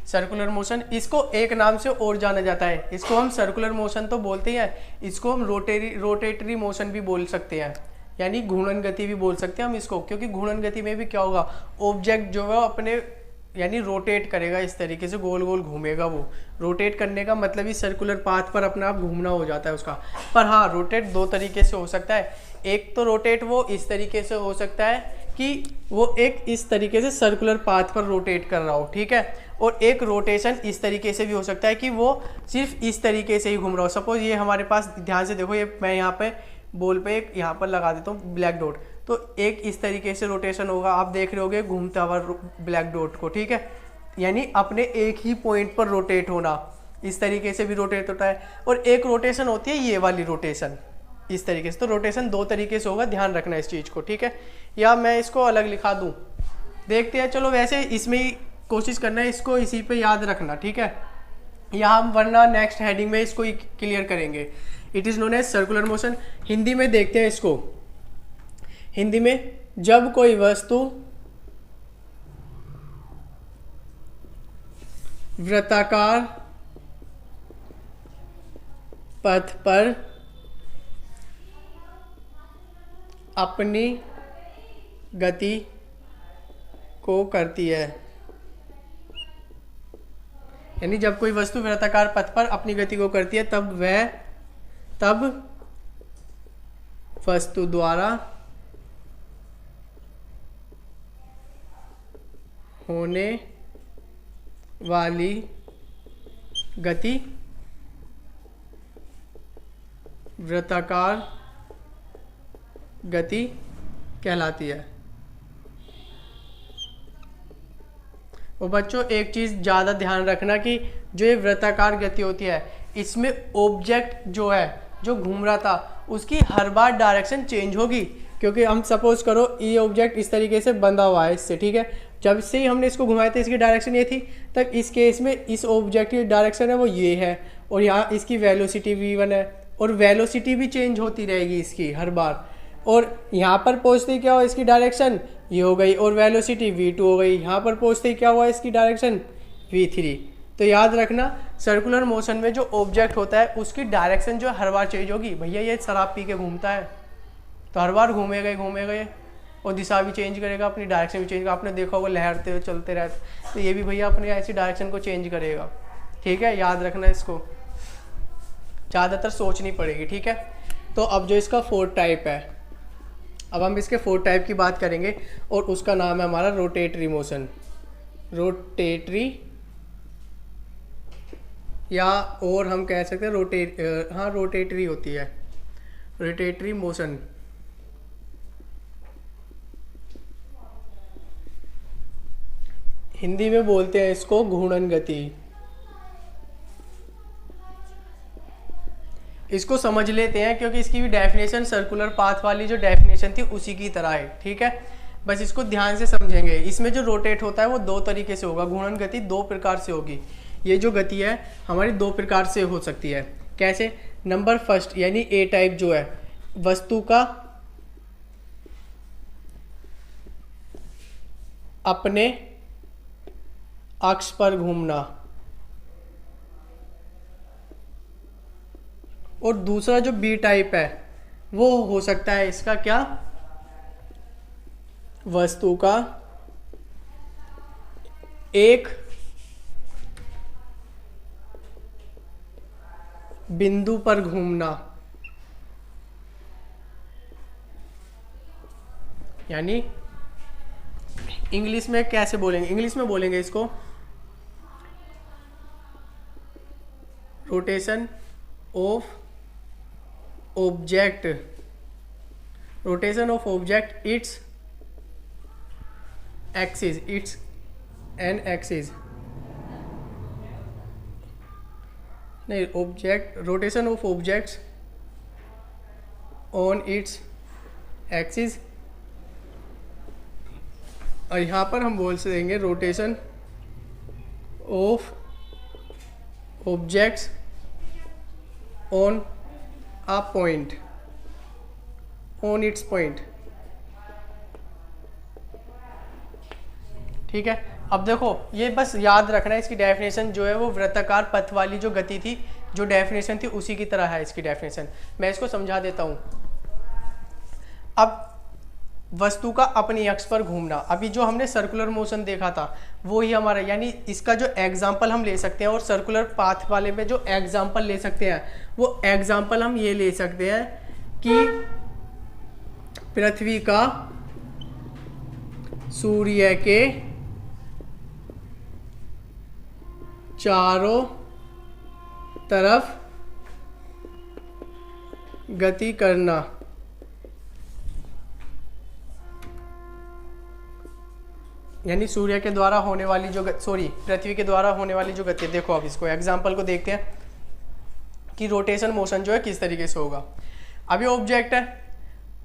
Circular motion, इसको एक नाम से और जाना जाता है, इसको हम सर्कुलर मोशन तो बोलते हैं, इसको हम रोटेटरी मोशन भी बोल सकते हैं, यानी घूर्णन गति भी बोल सकते हैं हम इसको, क्योंकि घूर्णन गति में भी क्या होगा, ऑब्जेक्ट जो है अपने यानी रोटेट करेगा, इस तरीके से गोल गोल घूमेगा। वो रोटेट करने का मतलब ही सर्कुलर पाथ पर अपने आप घूमना हो जाता है उसका। पर हाँ, रोटेट दो तरीके से हो सकता है, एक तो रोटेट वो इस तरीके से हो सकता है कि वो एक इस तरीके से सर्कुलर पाथ पर रोटेट कर रहा हो, ठीक है, और एक रोटेशन इस तरीके से भी हो सकता है कि वो सिर्फ इस तरीके से ही घूम रहा हो। सपोज ये हमारे पास, ध्यान से देखो, ये मैं यहाँ पे बॉल पे एक यहाँ पर लगा देता हूँ ब्लैक डॉट, तो एक इस तरीके से रोटेशन होगा, आप देख रहे होगे घूमता हुआ ब्लैक डॉट को, ठीक है, यानी अपने एक ही पॉइंट पर रोटेट होना, इस तरीके से भी रोटेट होता है। और एक रोटेशन होती है ये वाली रोटेशन, इस तरीके से। तो रोटेशन दो तरीके से होगा, ध्यान रखना इस चीज़ को, ठीक है, या मैं इसको अलग लिखा दूँ, देखते हैं। चलो वैसे इसमें ही कोशिश करना है, इसको इसी पे याद रखना, ठीक है, या हम वरना नेक्स्ट हेडिंग में इसको क्लियर करेंगे। It is known as circular motion. Hindi में देखते हैं इसको। हिंदी में, जब कोई वस्तु वृत्ताकार पथ पर अपनी गति को करती है, यानी जब कोई वस्तु वृत्ताकार पथ पर अपनी गति को करती है तब वस्तु द्वारा होने वाली गति वृत्ताकार गति कहलाती है। और बच्चों एक चीज़ ज़्यादा ध्यान रखना कि जो ये वृत्ताकार गति होती है, इसमें ऑब्जेक्ट जो है, जो घूम रहा था, उसकी हर बार डायरेक्शन चेंज होगी। क्योंकि हम सपोज करो ये ऑब्जेक्ट इस तरीके से बंधा हुआ है इससे, ठीक है, जब से ही हमने इसको घुमाया था इसकी डायरेक्शन ये थी, तब इस केस में इस ऑब्जेक्ट की डायरेक्शन है वो ये है, और यहाँ इसकी वेलोसिटी v1 है, और वेलोसिटी भी चेंज होती रहेगी इसकी हर बार। और यहाँ पर पहुँचते ही क्या हुआ, इसकी डायरेक्शन ये हो गई, और वेलोसिटी v2 हो गई। यहाँ पर पहुँचते ही क्या हुआ, इसकी डायरेक्शन v3। तो याद रखना, सर्कुलर मोशन में जो ऑब्जेक्ट होता है उसकी डायरेक्शन जो हर बार चेंज होगी। भैया ये शराब पी के घूमता है तो हर बार घूमेगा ही, और दिशा भी चेंज करेगा, अपनी डायरेक्शन भी चेंज करेगा। आपने देखा होगा लहरते हुए चलते रहते, तो ये भी भैया अपनी ऐसी डायरेक्शन को चेंज करेगा, ठीक है, याद रखना इसको, ज़्यादातर सोचनी पड़ेगी, ठीक है। तो अब जो इसका फोर्थ टाइप है, अब हम इसके 4 टाइप की बात करेंगे और उसका नाम है हमारा रोटेटरी मोशन। रोटेटरी या और हम कह सकते हैं रोटेटरी होती है, रोटेटरी मोशन। हिंदी में बोलते हैं इसको घूर्णन गति। इसको समझ लेते हैं क्योंकि इसकी भी डेफिनेशन सर्कुलर पाथ वाली जो डेफिनेशन थी उसी की तरह है, ठीक है। बस इसको ध्यान से समझेंगे। इसमें जो रोटेट होता है वो 2 तरीके से होगा, घूर्णन गति 2 प्रकार से होगी। ये जो गति है हमारी 2 प्रकार से हो सकती है। कैसे? नंबर फर्स्ट यानी ए टाइप जो है, वस्तु का अपने अक्ष पर घूमना, और दूसरा जो बी टाइप है वो हो सकता है इसका क्या, वस्तु का एक बिंदु पर घूमना, यानी इंग्लिश में कैसे बोलेंगे, इंग्लिश में बोलेंगे इसको rotation of object, rotation of object its axis, its an axis, नहीं object, rotation of objects on its axis. और यहाँ पर हम बोल देंगे rotation of objects on a point, on its point, ठीक है। अब देखो ये बस याद रखना है, इसकी डेफिनेशन जो है वो वृत्ताकार पथ वाली जो गति थी, जो डेफिनेशन थी उसी की तरह है इसकी डेफिनेशन। मैं इसको समझा देता हूँ। अब वस्तु का अपनी अक्ष पर घूमना, अभी जो हमने सर्कुलर मोशन देखा था वो ही हमारा, यानी इसका जो एग्जाम्पल हम ले सकते हैं और सर्कुलर पाथ वाले में जो एग्जाम्पल ले सकते हैं वो एग्जाम्पल हम ये ले सकते हैं कि पृथ्वी का सूर्य के चारों तरफ गति करना, यानी सूर्य के द्वारा होने वाली जो पृथ्वी के द्वारा होने वाली जो गति। देखो अब इसको एग्जाम्पल को देखते हैं कि रोटेशन मोशन जो है किस तरीके से होगा। अब ये ऑब्जेक्ट है,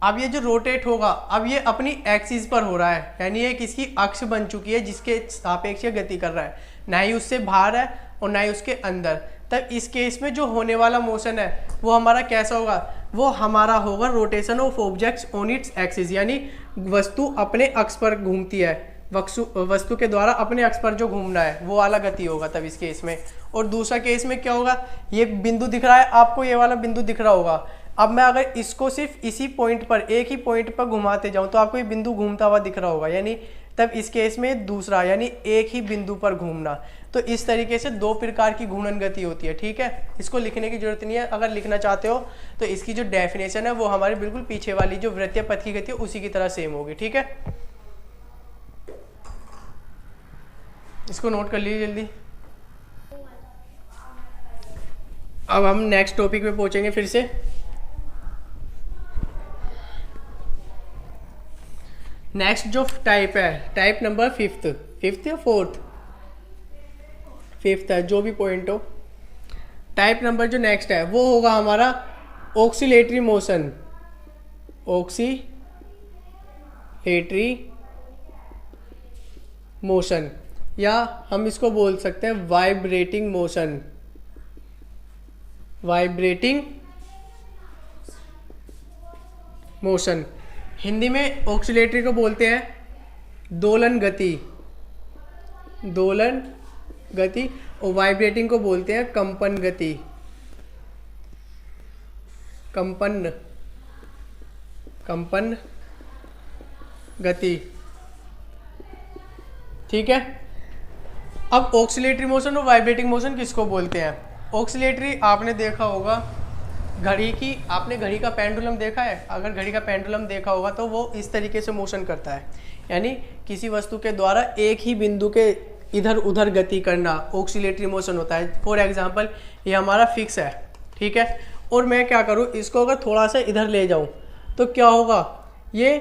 अब ये जो रोटेट होगा अब ये अपनी एक्सिस पर हो रहा है, यानी ये किसकी अक्ष बन चुकी है जिसके सापेक्ष गति कर रहा है, ना ही उससे बाहर है और ना ही उसके अंदर। तब इस केस में जो होने वाला मोशन है वो हमारा कैसा होगा, वो हमारा होगा rotation of objects on its axis, यानी वस्तु अपने अक्ष पर घूमती है, वस्तु के द्वारा अपने अक्ष पर जो घूमना है वो वाला गति होगा तब इस केस में। और दूसरा केस में क्या होगा, ये बिंदु दिख रहा है आपको, ये वाला बिंदु दिख रहा होगा। अब मैं अगर इसको सिर्फ इसी पॉइंट पर, एक ही पॉइंट पर घुमाते जाऊं तो आपको ये बिंदु घूमता हुआ दिख रहा होगा, यानी तब इस केस में दूसरा यानी एक ही बिंदु पर घूमना। तो इस तरीके से 2 प्रकार की घूर्णन गति होती है, ठीक है। इसको लिखने की जरूरत नहीं है, अगर लिखना चाहते हो तो इसकी जो डेफिनेशन है वो हमारे बिल्कुल पीछे वाली जो वृत्तीय पथ की गति है उसी की तरह सेम होगी, ठीक है। इसको नोट कर लीजिए जल्दी। अब हम नेक्स्ट टॉपिक पे पहुंचेंगे फिर से। नेक्स्ट जो टाइप है, टाइप नंबर 5th या 4th, 5th है, जो भी पॉइंट हो। टाइप नंबर जो नेक्स्ट है वो होगा हमारा ऑक्सीलेटरी मोशन, ऑक्सीलेटरी मोशन, या हम इसको बोल सकते हैं vibrating motion, vibrating motion. Hindi में ऑक्सीलेटरी को बोलते हैं दोलन गति, दोलन गति, और वाइब्रेटिंग को बोलते हैं कंपन गति, कंपन गति, ठीक है। अब ऑक्सीलेटरी मोशन और वाइब्रेटिंग मोशन किसको बोलते हैं? ऑक्सीलेटरी आपने देखा होगा घड़ी की, आपने घड़ी का पेंडुलम देखा है? अगर घड़ी का पेंडुलम देखा होगा तो वो इस तरीके से मोशन करता है, यानी किसी वस्तु के द्वारा एक ही बिंदु के इधर उधर गति करना ऑक्सीलेटरी मोशन होता है। फॉर एग्जांपल ये हमारा फिक्स है, ठीक है, और मैं क्या करूँ, इसको अगर थोड़ा सा इधर ले जाऊँ तो क्या होगा, ये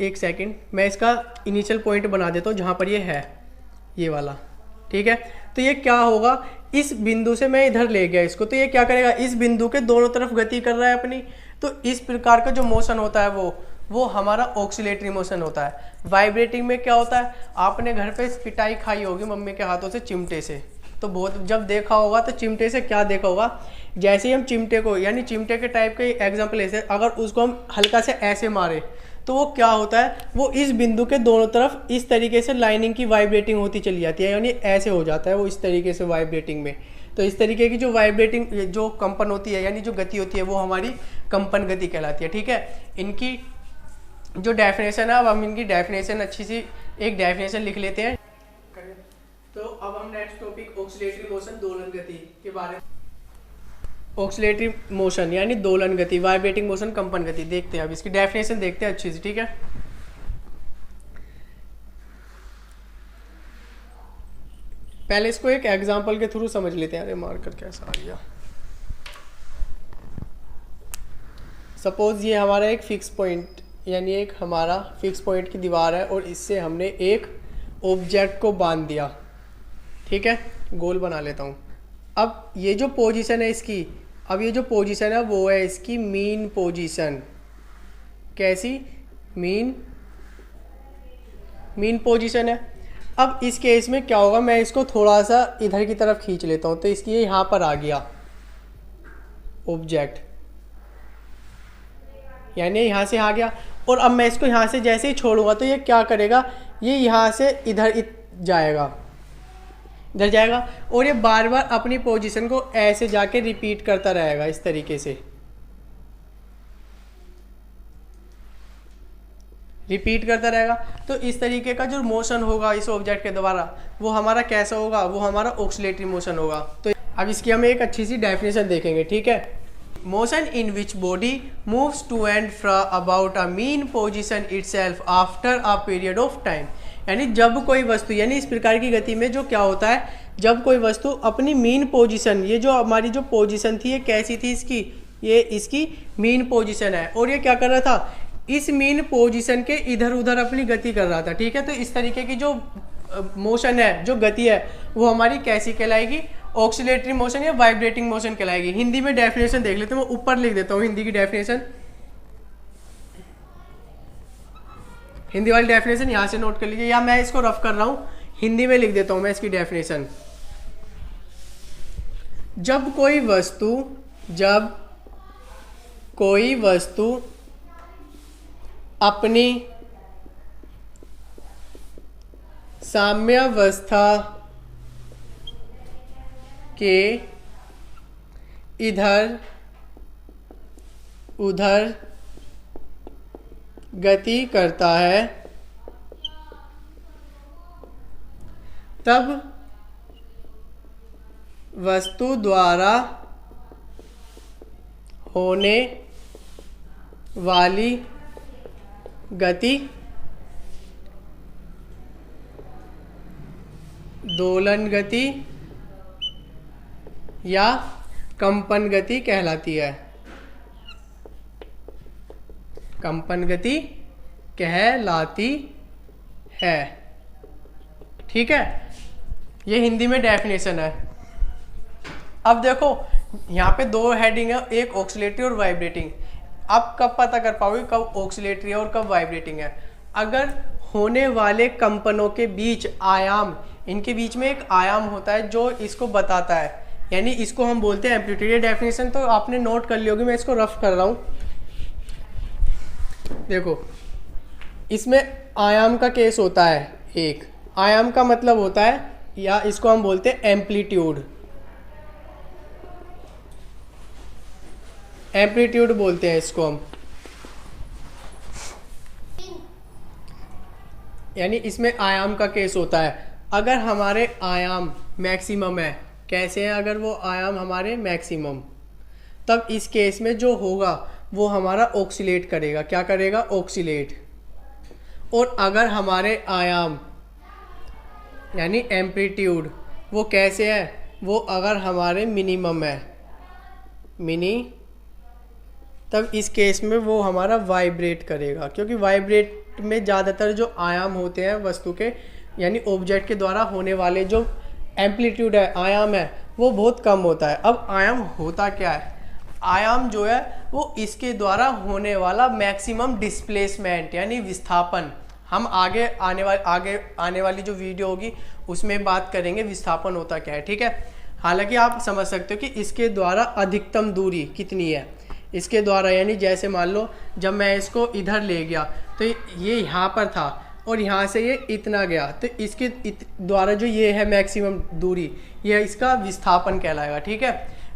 एक सेकंड मैं इसका इनिशियल पॉइंट बना देता हूँ जहाँ पर ये है, ये वाला, ठीक है। तो ये क्या होगा, इस बिंदु से मैं इधर ले गया इसको, तो ये क्या करेगा, इस बिंदु के दोनों तरफ गति कर रहा है अपनी। तो इस प्रकार का जो मोशन होता है वो हमारा ऑक्सीलेटरी मोशन होता है। वाइब्रेटिंग में क्या होता है, आपने घर पे पिटाई खाई होगी मम्मी के हाथों से चिमटे से, तो बहुत जब देखा होगा तो चिमटे से क्या देखा होगा, जैसे ही हम चिमटे को, यानी चिमटे के टाइप के एग्जाम्पल ऐसे, अगर उसको हम हल्का से ऐसे मारे तो वो क्या होता है, वो इस बिंदु के दोनों तरफ इस तरीके से लाइनिंग की वाइब्रेटिंग होती चली जाती है, यानी ऐसे हो जाता है वो इस तरीके से वाइब्रेटिंग में। तो इस तरीके की जो वाइब्रेटिंग जो कंपन होती है, यानी जो गति होती है, वो हमारी कंपन गति कहलाती है, ठीक है। इनकी जो डेफिनेशन है, अब हम इनकी डेफिनेशन अच्छी सी एक डेफिनेशन लिख लेते हैं। तो अब हम नेक्स्ट टॉपिक ऑक्सीलेटरी मोशन, दोलन गति के बारे में। ऑक्सीलेटरी मोशन यानी दोलन गति, वाइब्रेटिंग मोशन, कंपन गति देखते हैं। अब इसकी डेफिनेशन देखते हैं अच्छी से, ठीक है। पहले इसको एक एग्जांपल के थ्रू समझ लेते हैं। अरे मार्कर कैसा आ गया। सपोज ये हमारा एक फिक्स पॉइंट, यानी एक हमारा फिक्स पॉइंट की दीवार है और इससे हमने एक ऑब्जेक्ट को बांध दिया, ठीक है, गोल बना लेता हूँ। अब ये जो पोजीशन है इसकी, अब ये जो पोजीशन है वो है इसकी मीन पोजीशन। कैसी? मीन पोजीशन है। अब इस केस में क्या होगा, मैं इसको थोड़ा सा इधर की तरफ खींच लेता हूँ, तो इसलिए यहाँ पर आ गया ऑब्जेक्ट, यानी यहाँ से आ गया। और अब मैं इसको यहाँ से जैसे ही छोड़ूंगा तो ये क्या करेगा, ये यहाँ से इधर जाएगा, इधर जाएगा, और ये बार बार अपनी पोजीशन को ऐसे जाके रिपीट करता रहेगा इस तरीके से, रिपीट करता रहेगा। तो इस तरीके का जो मोशन होगा इस ऑब्जेक्ट के द्वारा, वो हमारा कैसा होगा, वो हमारा ऑक्सीलेटरी मोशन होगा। तो अब इसकी हम एक अच्छी सी डेफिनेशन देखेंगे, ठीक है। Motion in which body moves to and fro about a mean position itself after a period of time, यानी जब कोई वस्तु, यानी इस प्रकार की गति में जो क्या होता है, जब कोई वस्तु अपनी मीन पोजीशन, ये जो हमारी जो पोजीशन थी ये कैसी थी इसकी, ये इसकी मीन पोजीशन है, और ये क्या कर रहा था, इस मीन पोजीशन के इधर उधर अपनी गति कर रहा था, ठीक है। तो इस तरीके की जो मोशन है, जो गति है, वो हमारी कैसी कहलाएगी, ऑक्सीलेटरी मोशन या वाइब्रेटिंग मोशन कहलाएगी। हिंदी में डेफिनेशन देख लेते हैं, मैं ऊपर लिख देता हूँ हिंदी की डेफिनेशन, हिंदी वाली डेफिनेशन यहाँ से नोट कर लीजिए, या मैं इसको रफ कर रहा हूँ, हिंदी में लिख देता हूँ मैं इसकी डेफिनेशन। जब कोई वस्तु अपनी साम्यावस्था के इधर उधर गति करता है, तब वस्तु द्वारा होने वाली गति दोलन गति या कंपन गति कहलाती है। कंपन गति कहलाती है, ठीक है। ये हिंदी में डेफिनेशन है। अब देखो यहाँ पे दो हेडिंग है, एक ऑक्सीलेटरी और वाइब्रेटिंग। आप कब पता कर पाओगे कब ऑक्सीलेटरी है और कब वाइब्रेटिंग है? अगर होने वाले कंपनों के बीच आयाम, इनके बीच में एक आयाम होता है जो इसको बताता है, यानी इसको हम बोलते हैं एम्पलीट्यूड। ये डेफिनेशन तो आपने नोट कर ली होगी, मैं इसको रफ कर रहा हूँ। देखो इसमें आयाम का केस होता है, एक आयाम का मतलब होता है, या इसको हम बोलते हैं एम्पलीट्यूड, एम्पलीट्यूड बोलते हैं इसको हम, यानी इसमें आयाम का केस होता है। अगर हमारे आयाम मैक्सिमम है, कैसे हैं, अगर वो आयाम हमारे मैक्सिमम, तब इस केस में जो होगा वो हमारा ऑक्सीलेट करेगा। क्या करेगा? ऑक्सीलेट। और अगर हमारे आयाम यानी एम्पलीट्यूड वो कैसे है? वो अगर हमारे मिनिमम है, मिनी, तब इस केस में वो हमारा वाइब्रेट करेगा, क्योंकि वाइब्रेट में ज़्यादातर जो आयाम होते हैं वस्तु के यानी ऑब्जेक्ट के द्वारा होने वाले जो एम्पलीट्यूड है, आयाम है, वो बहुत कम होता है। अब आयाम होता क्या है? आयाम जो है वो इसके द्वारा होने वाला मैक्सिमम डिस्प्लेसमेंट यानी विस्थापन। हम आगे आने वाली जो वीडियो होगी उसमें बात करेंगे विस्थापन होता क्या है, ठीक है। हालांकि आप समझ सकते हो कि इसके द्वारा अधिकतम दूरी कितनी है इसके द्वारा, यानी जैसे मान लो जब मैं इसको इधर ले गया तो ये यहाँ पर था और यहाँ से ये इतना गया, तो इसके द्वारा जो ये है मैक्सिमम दूरी, ये इसका विस्थापन कहलाएगा, ठीक है।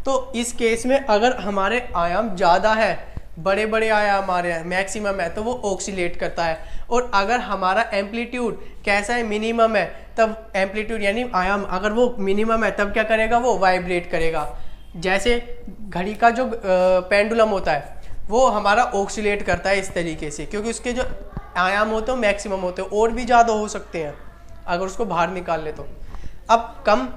तो इस केस में अगर हमारे आयाम ज़्यादा है, बड़े बड़े आयाम आ रहे हैं, मैक्सिमम है, तो वो ऑक्सीलेट करता है। और अगर हमारा एम्पलीट्यूड कैसा है? मिनिमम है, तब एम्पलीट्यूड यानी आयाम अगर वो मिनिमम है तब क्या करेगा? वो वाइब्रेट करेगा। जैसे घड़ी का जो पेंडुलम होता है वो हमारा ऑक्सीलेट करता है इस तरीके से, क्योंकि उसके जो आयाम होते हैं मैक्सिमम होते हैं, और भी ज़्यादा हो सकते हैं अगर उसको बाहर निकाल ले तो। अब कम,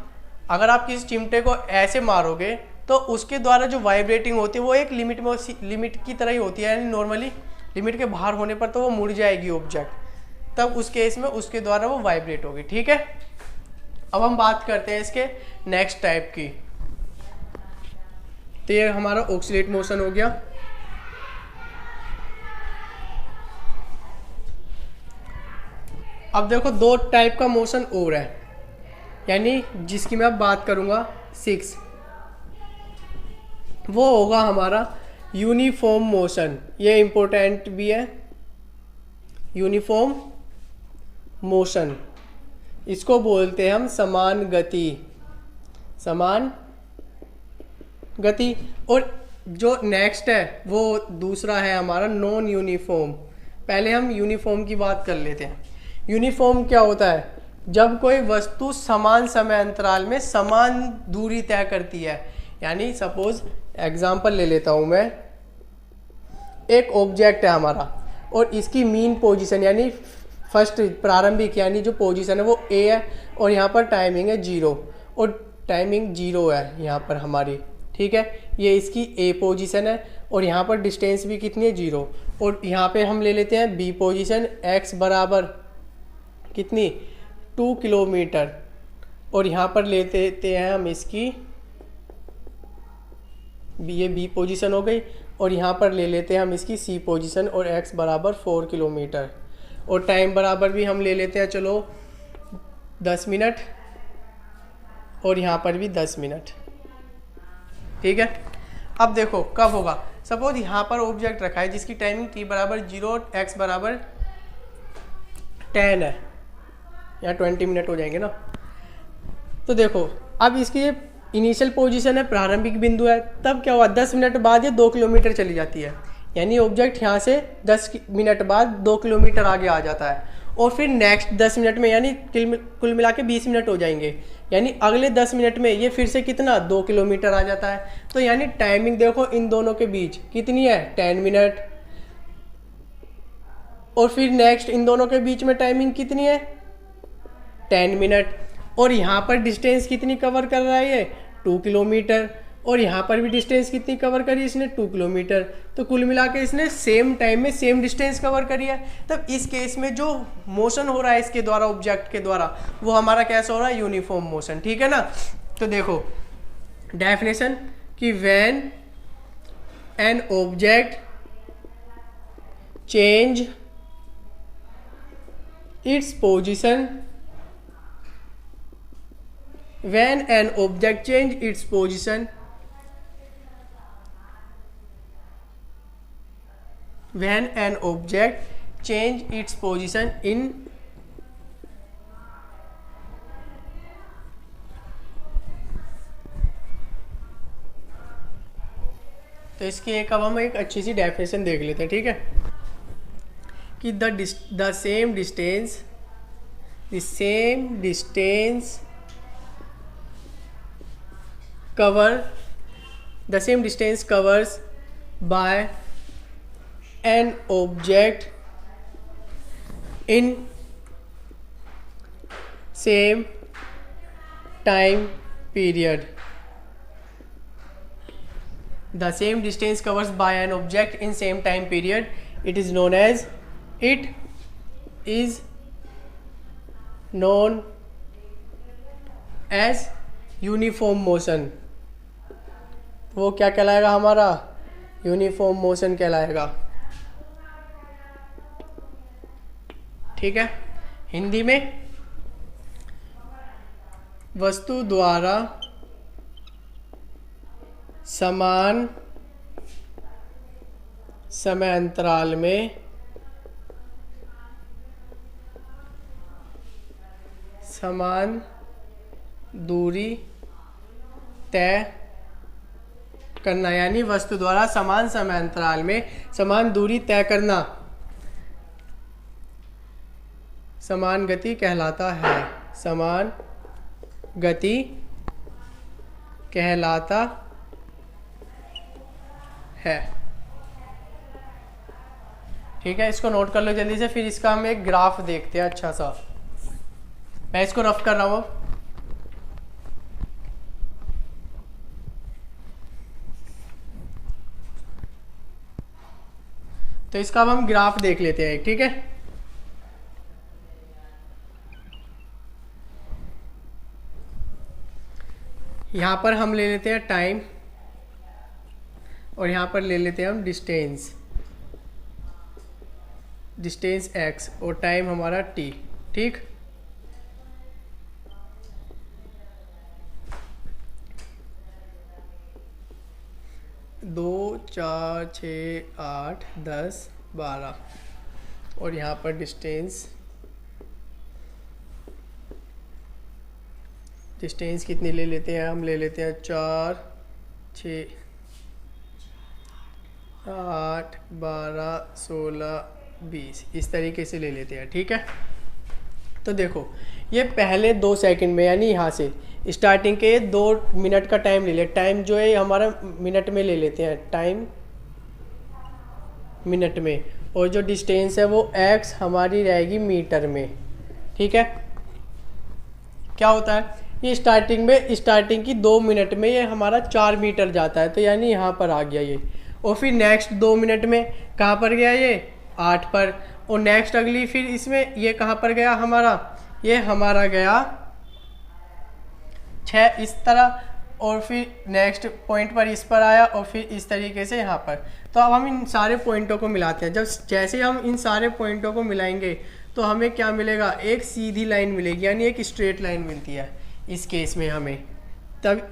अगर आप किसी चिमटे को ऐसे मारोगे तो उसके द्वारा जो वाइब्रेटिंग होती है वो एक लिमिट में, लिमिट की तरह ही होती है, यानी नॉर्मली लिमिट के बाहर होने पर तो वो मुड़ जाएगी ऑब्जेक्ट, तब उस केस में उसके द्वारा वो वाइब्रेट होगी, ठीक है। अब हम बात करते हैं इसके नेक्स्ट टाइप की। तो ये हमारा ऑक्सीलेट मोशन हो गया। अब देखो दो टाइप का मोशन और है, यानी जिसकी मैं अब बात करूंगा 6, वो होगा हमारा यूनिफॉर्म मोशन। ये इम्पोर्टेंट भी है, यूनिफॉर्म मोशन, इसको बोलते हैं हम समान गति, समान गति। और जो नेक्स्ट है वो दूसरा है हमारा नॉन यूनिफॉर्म। पहले हम यूनिफॉर्म की बात कर लेते हैं। यूनिफॉर्म क्या होता है? जब कोई वस्तु समान समय अंतराल में समान दूरी तय करती है, यानी सपोज एग्जांपल ले लेता हूं मैं, एक ऑब्जेक्ट है हमारा और इसकी मीन पोजीशन यानी फर्स्ट प्रारंभिक यानी जो पोजीशन है वो ए है, और यहाँ पर टाइमिंग है 0 और टाइमिंग 0 है यहाँ पर हमारी, ठीक है। ये इसकी ए पोजीशन है और यहाँ पर डिस्टेंस भी कितनी है? 0। और यहाँ पे हम ले लेते हैं बी पोजीशन, एक्स बराबर कितनी? 2 किलोमीटर, और यहाँ पर लेते हैं हम इसकी ये बी पोजीशन हो गई, और यहाँ पर ले लेते हैं हम इसकी सी पोजीशन और एक्स बराबर 4 किलोमीटर, और टाइम बराबर भी हम ले लेते हैं चलो 10 मिनट, और यहाँ पर भी 10 मिनट, ठीक है। अब देखो कब होगा? सपोज यहाँ पर ऑब्जेक्ट रखा है जिसकी टाइमिंग t बराबर 0, एक्स बराबर 10 है, यहाँ 20 मिनट हो जाएंगे ना। तो देखो अब इसकी ये इनिशियल पोजीशन है, प्रारंभिक बिंदु है, तब क्या हुआ? 10 मिनट बाद ये 2 किलोमीटर चली जाती है, यानी ऑब्जेक्ट यहाँ से 10 मिनट बाद 2 किलोमीटर आगे आ जाता है। और फिर नेक्स्ट 10 मिनट में यानी कुल मिला के 20 मिनट हो जाएंगे, यानी अगले 10 मिनट में ये फिर से कितना? 2 किलोमीटर आ जाता है। तो यानी टाइमिंग देखो इन दोनों के बीच कितनी है? 10 मिनट। और फिर नेक्स्ट इन दोनों के बीच में टाइमिंग कितनी है? 10 मिनट। और यहाँ पर डिस्टेंस कितनी कवर कर रहा है ये? 2 किलोमीटर। और यहाँ पर भी डिस्टेंस कितनी कवर करी इसने? 2 किलोमीटर। तो कुल मिला के इसने सेम टाइम में सेम डिस्टेंस कवर करी है। तब इस केस में जो मोशन हो रहा है इसके द्वारा, ऑब्जेक्ट के द्वारा, वो हमारा कैसा हो रहा है? यूनिफॉर्म मोशन, ठीक है ना। तो देखो डेफिनेशन कि when an object change its position, when an object change its position, when an object change its position in तो इसकी एक अब हम एक अच्छी सी डेफिनेशन देख लेते हैं, ठीक है, कि the same distance cover the same distance covers by an object in same time period. The same distance covers by an object in same time period. It is known as uniform motion. वो क्या कहलाएगा हमारा? Uniform motion कहलाएगा. ठीक है. हिंदी में वस्तु द्वारा समान समय अंतराल में समान दूरी तय करना, यानी वस्तु द्वारा समान समय अंतराल में समान दूरी तय करना समान गति कहलाता है. समान गति कहलाता है. ठीक है, इसको नोट कर लो जल्दी से. फिर इसका हम एक ग्राफ देखते हैं अच्छा सा. मैं इसको रफ कर रहा हूँ. तो इसका अब हम ग्राफ देख लेते हैं. ठीक है, यहाँ पर हम ले लेते हैं टाइम और यहाँ पर ले लेते हैं हम डिस्टेंस x और टाइम हमारा t. ठीक, दो, 4, 6, 8, 10, 12 और यहाँ पर डिस्टेंस कितनी ले लेते हैं? हम ले लेते हैं 4, 6, 8, 12, 16, 20 इस तरीके से ले लेते हैं. ठीक है, तो देखो ये पहले 2 सेकंड में, यानी यहाँ से स्टार्टिंग के 2 मिनट का टाइम ले लिया. टाइम जो है हमारा मिनट में ले लेते हैं, टाइम मिनट में, और जो डिस्टेंस है वो x हमारी रहेगी मीटर में. ठीक है, क्या होता है ये स्टार्टिंग की 2 मिनट में ये हमारा 4 मीटर जाता है, तो यानी यहाँ पर आ गया ये. और फिर नेक्स्ट 2 मिनट में कहाँ पर गया ये? 8 पर. और नेक्स्ट अगली फिर इसमें ये कहाँ पर गया हमारा? ये हमारा गया 6 इस तरह, और फिर नेक्स्ट पॉइंट पर इस पर आया, और फिर इस तरीके से यहाँ पर. तो अब हम इन सारे पॉइंटों को मिलाते हैं. जैसे हम इन सारे पॉइंटों को मिलाएंगे तो हमें क्या मिलेगा? एक सीधी लाइन मिलेगी, यानी एक स्ट्रेट लाइन मिलती है इस केस में हमें तब.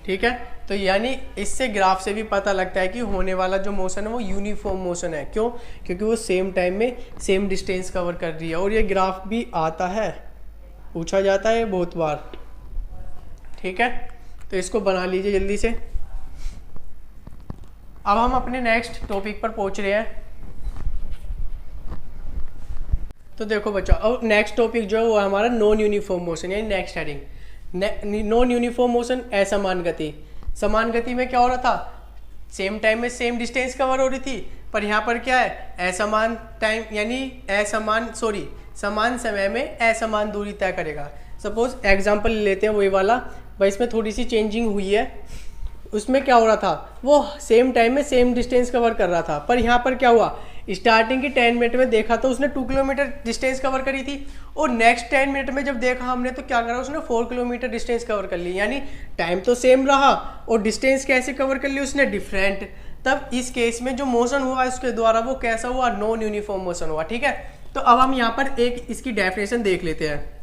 ठीक है, तो यानी इससे ग्राफ से भी पता लगता है कि होने वाला जो मोशन है वो यूनिफॉर्म मोशन है. क्यों? क्योंकि वो सेम टाइम में सेम डिस्टेंस कवर कर रही है. और ये ग्राफ भी आता है, पूछा जाता है बहुत बार. ठीक है, तो इसको बना लीजिए जल्दी से. अब हम अपने नेक्स्ट टॉपिक पर पहुंच रहे हैं. तो देखो बच्चों, अब नेक्स्ट टॉपिक जो है वो हमारा नॉन यूनिफॉर्म मोशन, यानी next heading non uniform motion, असमान गति. समान गति में क्या हो रहा था? सेम टाइम में सेम डिस्टेंस कवर हो रही थी, पर यहाँ पर क्या है? असमान टाइम, यानी समान समय में असमान दूरी तय करेगा. सपोज एग्जांपल लेते हैं वही वाला भाई, इसमें थोड़ी सी चेंजिंग हुई है. उसमें क्या हो रहा था? वो सेम टाइम में सेम डिस्टेंस कवर कर रहा था, पर यहाँ पर क्या हुआ? स्टार्टिंग की 10 मिनट में देखा तो उसने 2 किलोमीटर डिस्टेंस कवर करी थी, और नेक्स्ट 10 मिनट में जब देखा हमने तो क्या करा? उसने 4 किलोमीटर डिस्टेंस कवर कर ली. यानी टाइम तो सेम रहा और डिस्टेंस कैसे कवर कर ली उसने? डिफरेंट. तब इस केस में जो मोशन हुआ उसके द्वारा वो कैसा हुआ? नॉन यूनिफॉर्म मोशन हुआ. ठीक है, तो अब हम यहाँ पर एक इसकी डेफिनेशन देख लेते हैं.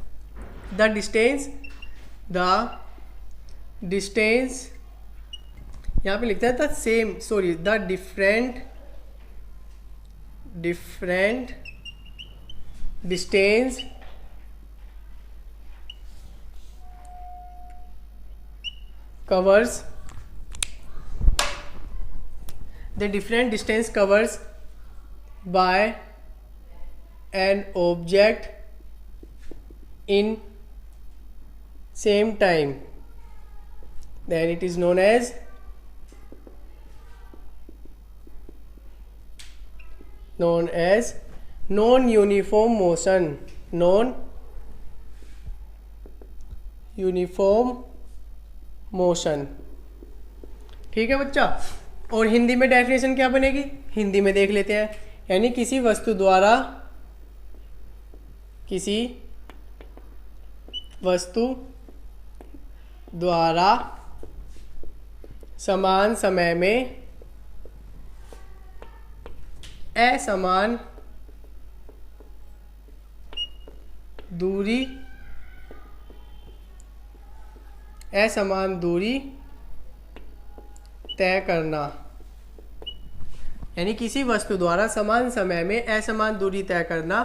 द डिस्टेंस यहाँ पे लिखते हैं the different distance covers the different distance covers by an object in same time then it is known as non-uniform motion. non-uniform motion, ठीक है बच्चा। और हिंदी में डेफिनेशन क्या बनेगी, हिंदी में देख लेते हैं। यानी किसी वस्तु द्वारा समान समय में असमान दूरी तय करना। यानी किसी वस्तु द्वारा समान समय में असमान दूरी तय करना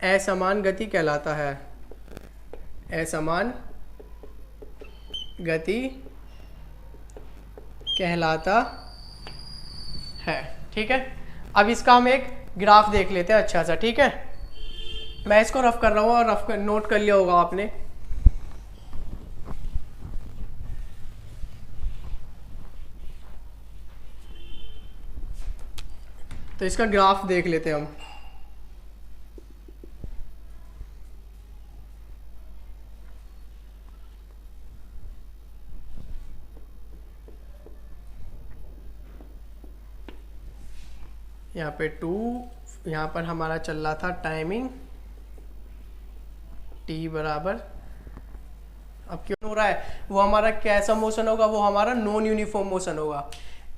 असमान गति कहलाता है। असमान गति कहलाता है, ठीक है। अब इसका हम एक ग्राफ देख लेते हैं अच्छा सा, ठीक है। मैं इसको रफ कर रहा हूँ और रफ नोट कर लिया होगा आपने। तो इसका ग्राफ देख लेते हैं हम। यहाँ पे 2, यहाँ पर हमारा चल रहा था टाइमिंग t बराबर, अब क्यों हो रहा है, वो हमारा कैसा मोशन होगा, वो हमारा नॉन यूनिफॉर्म मोशन होगा।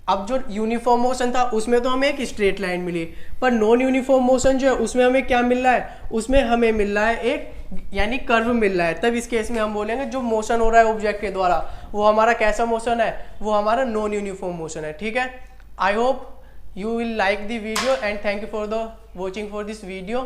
अब जो यूनिफॉर्म मोशन था उसमें तो हमें एक स्ट्रेट लाइन मिली, पर नॉन यूनिफॉर्म मोशन जो है उसमें हमें क्या मिल रहा है, उसमें हमें मिल रहा है एक यानी कर्व मिल रहा है। तब इस केस में हम बोलेंगे जो मोशन हो रहा है ऑब्जेक्ट के द्वारा वो हमारा कैसा मोशन है, वो हमारा नॉन यूनिफॉर्म मोशन है, ठीक है। I hope you will like the video and thank you for the watching for this video.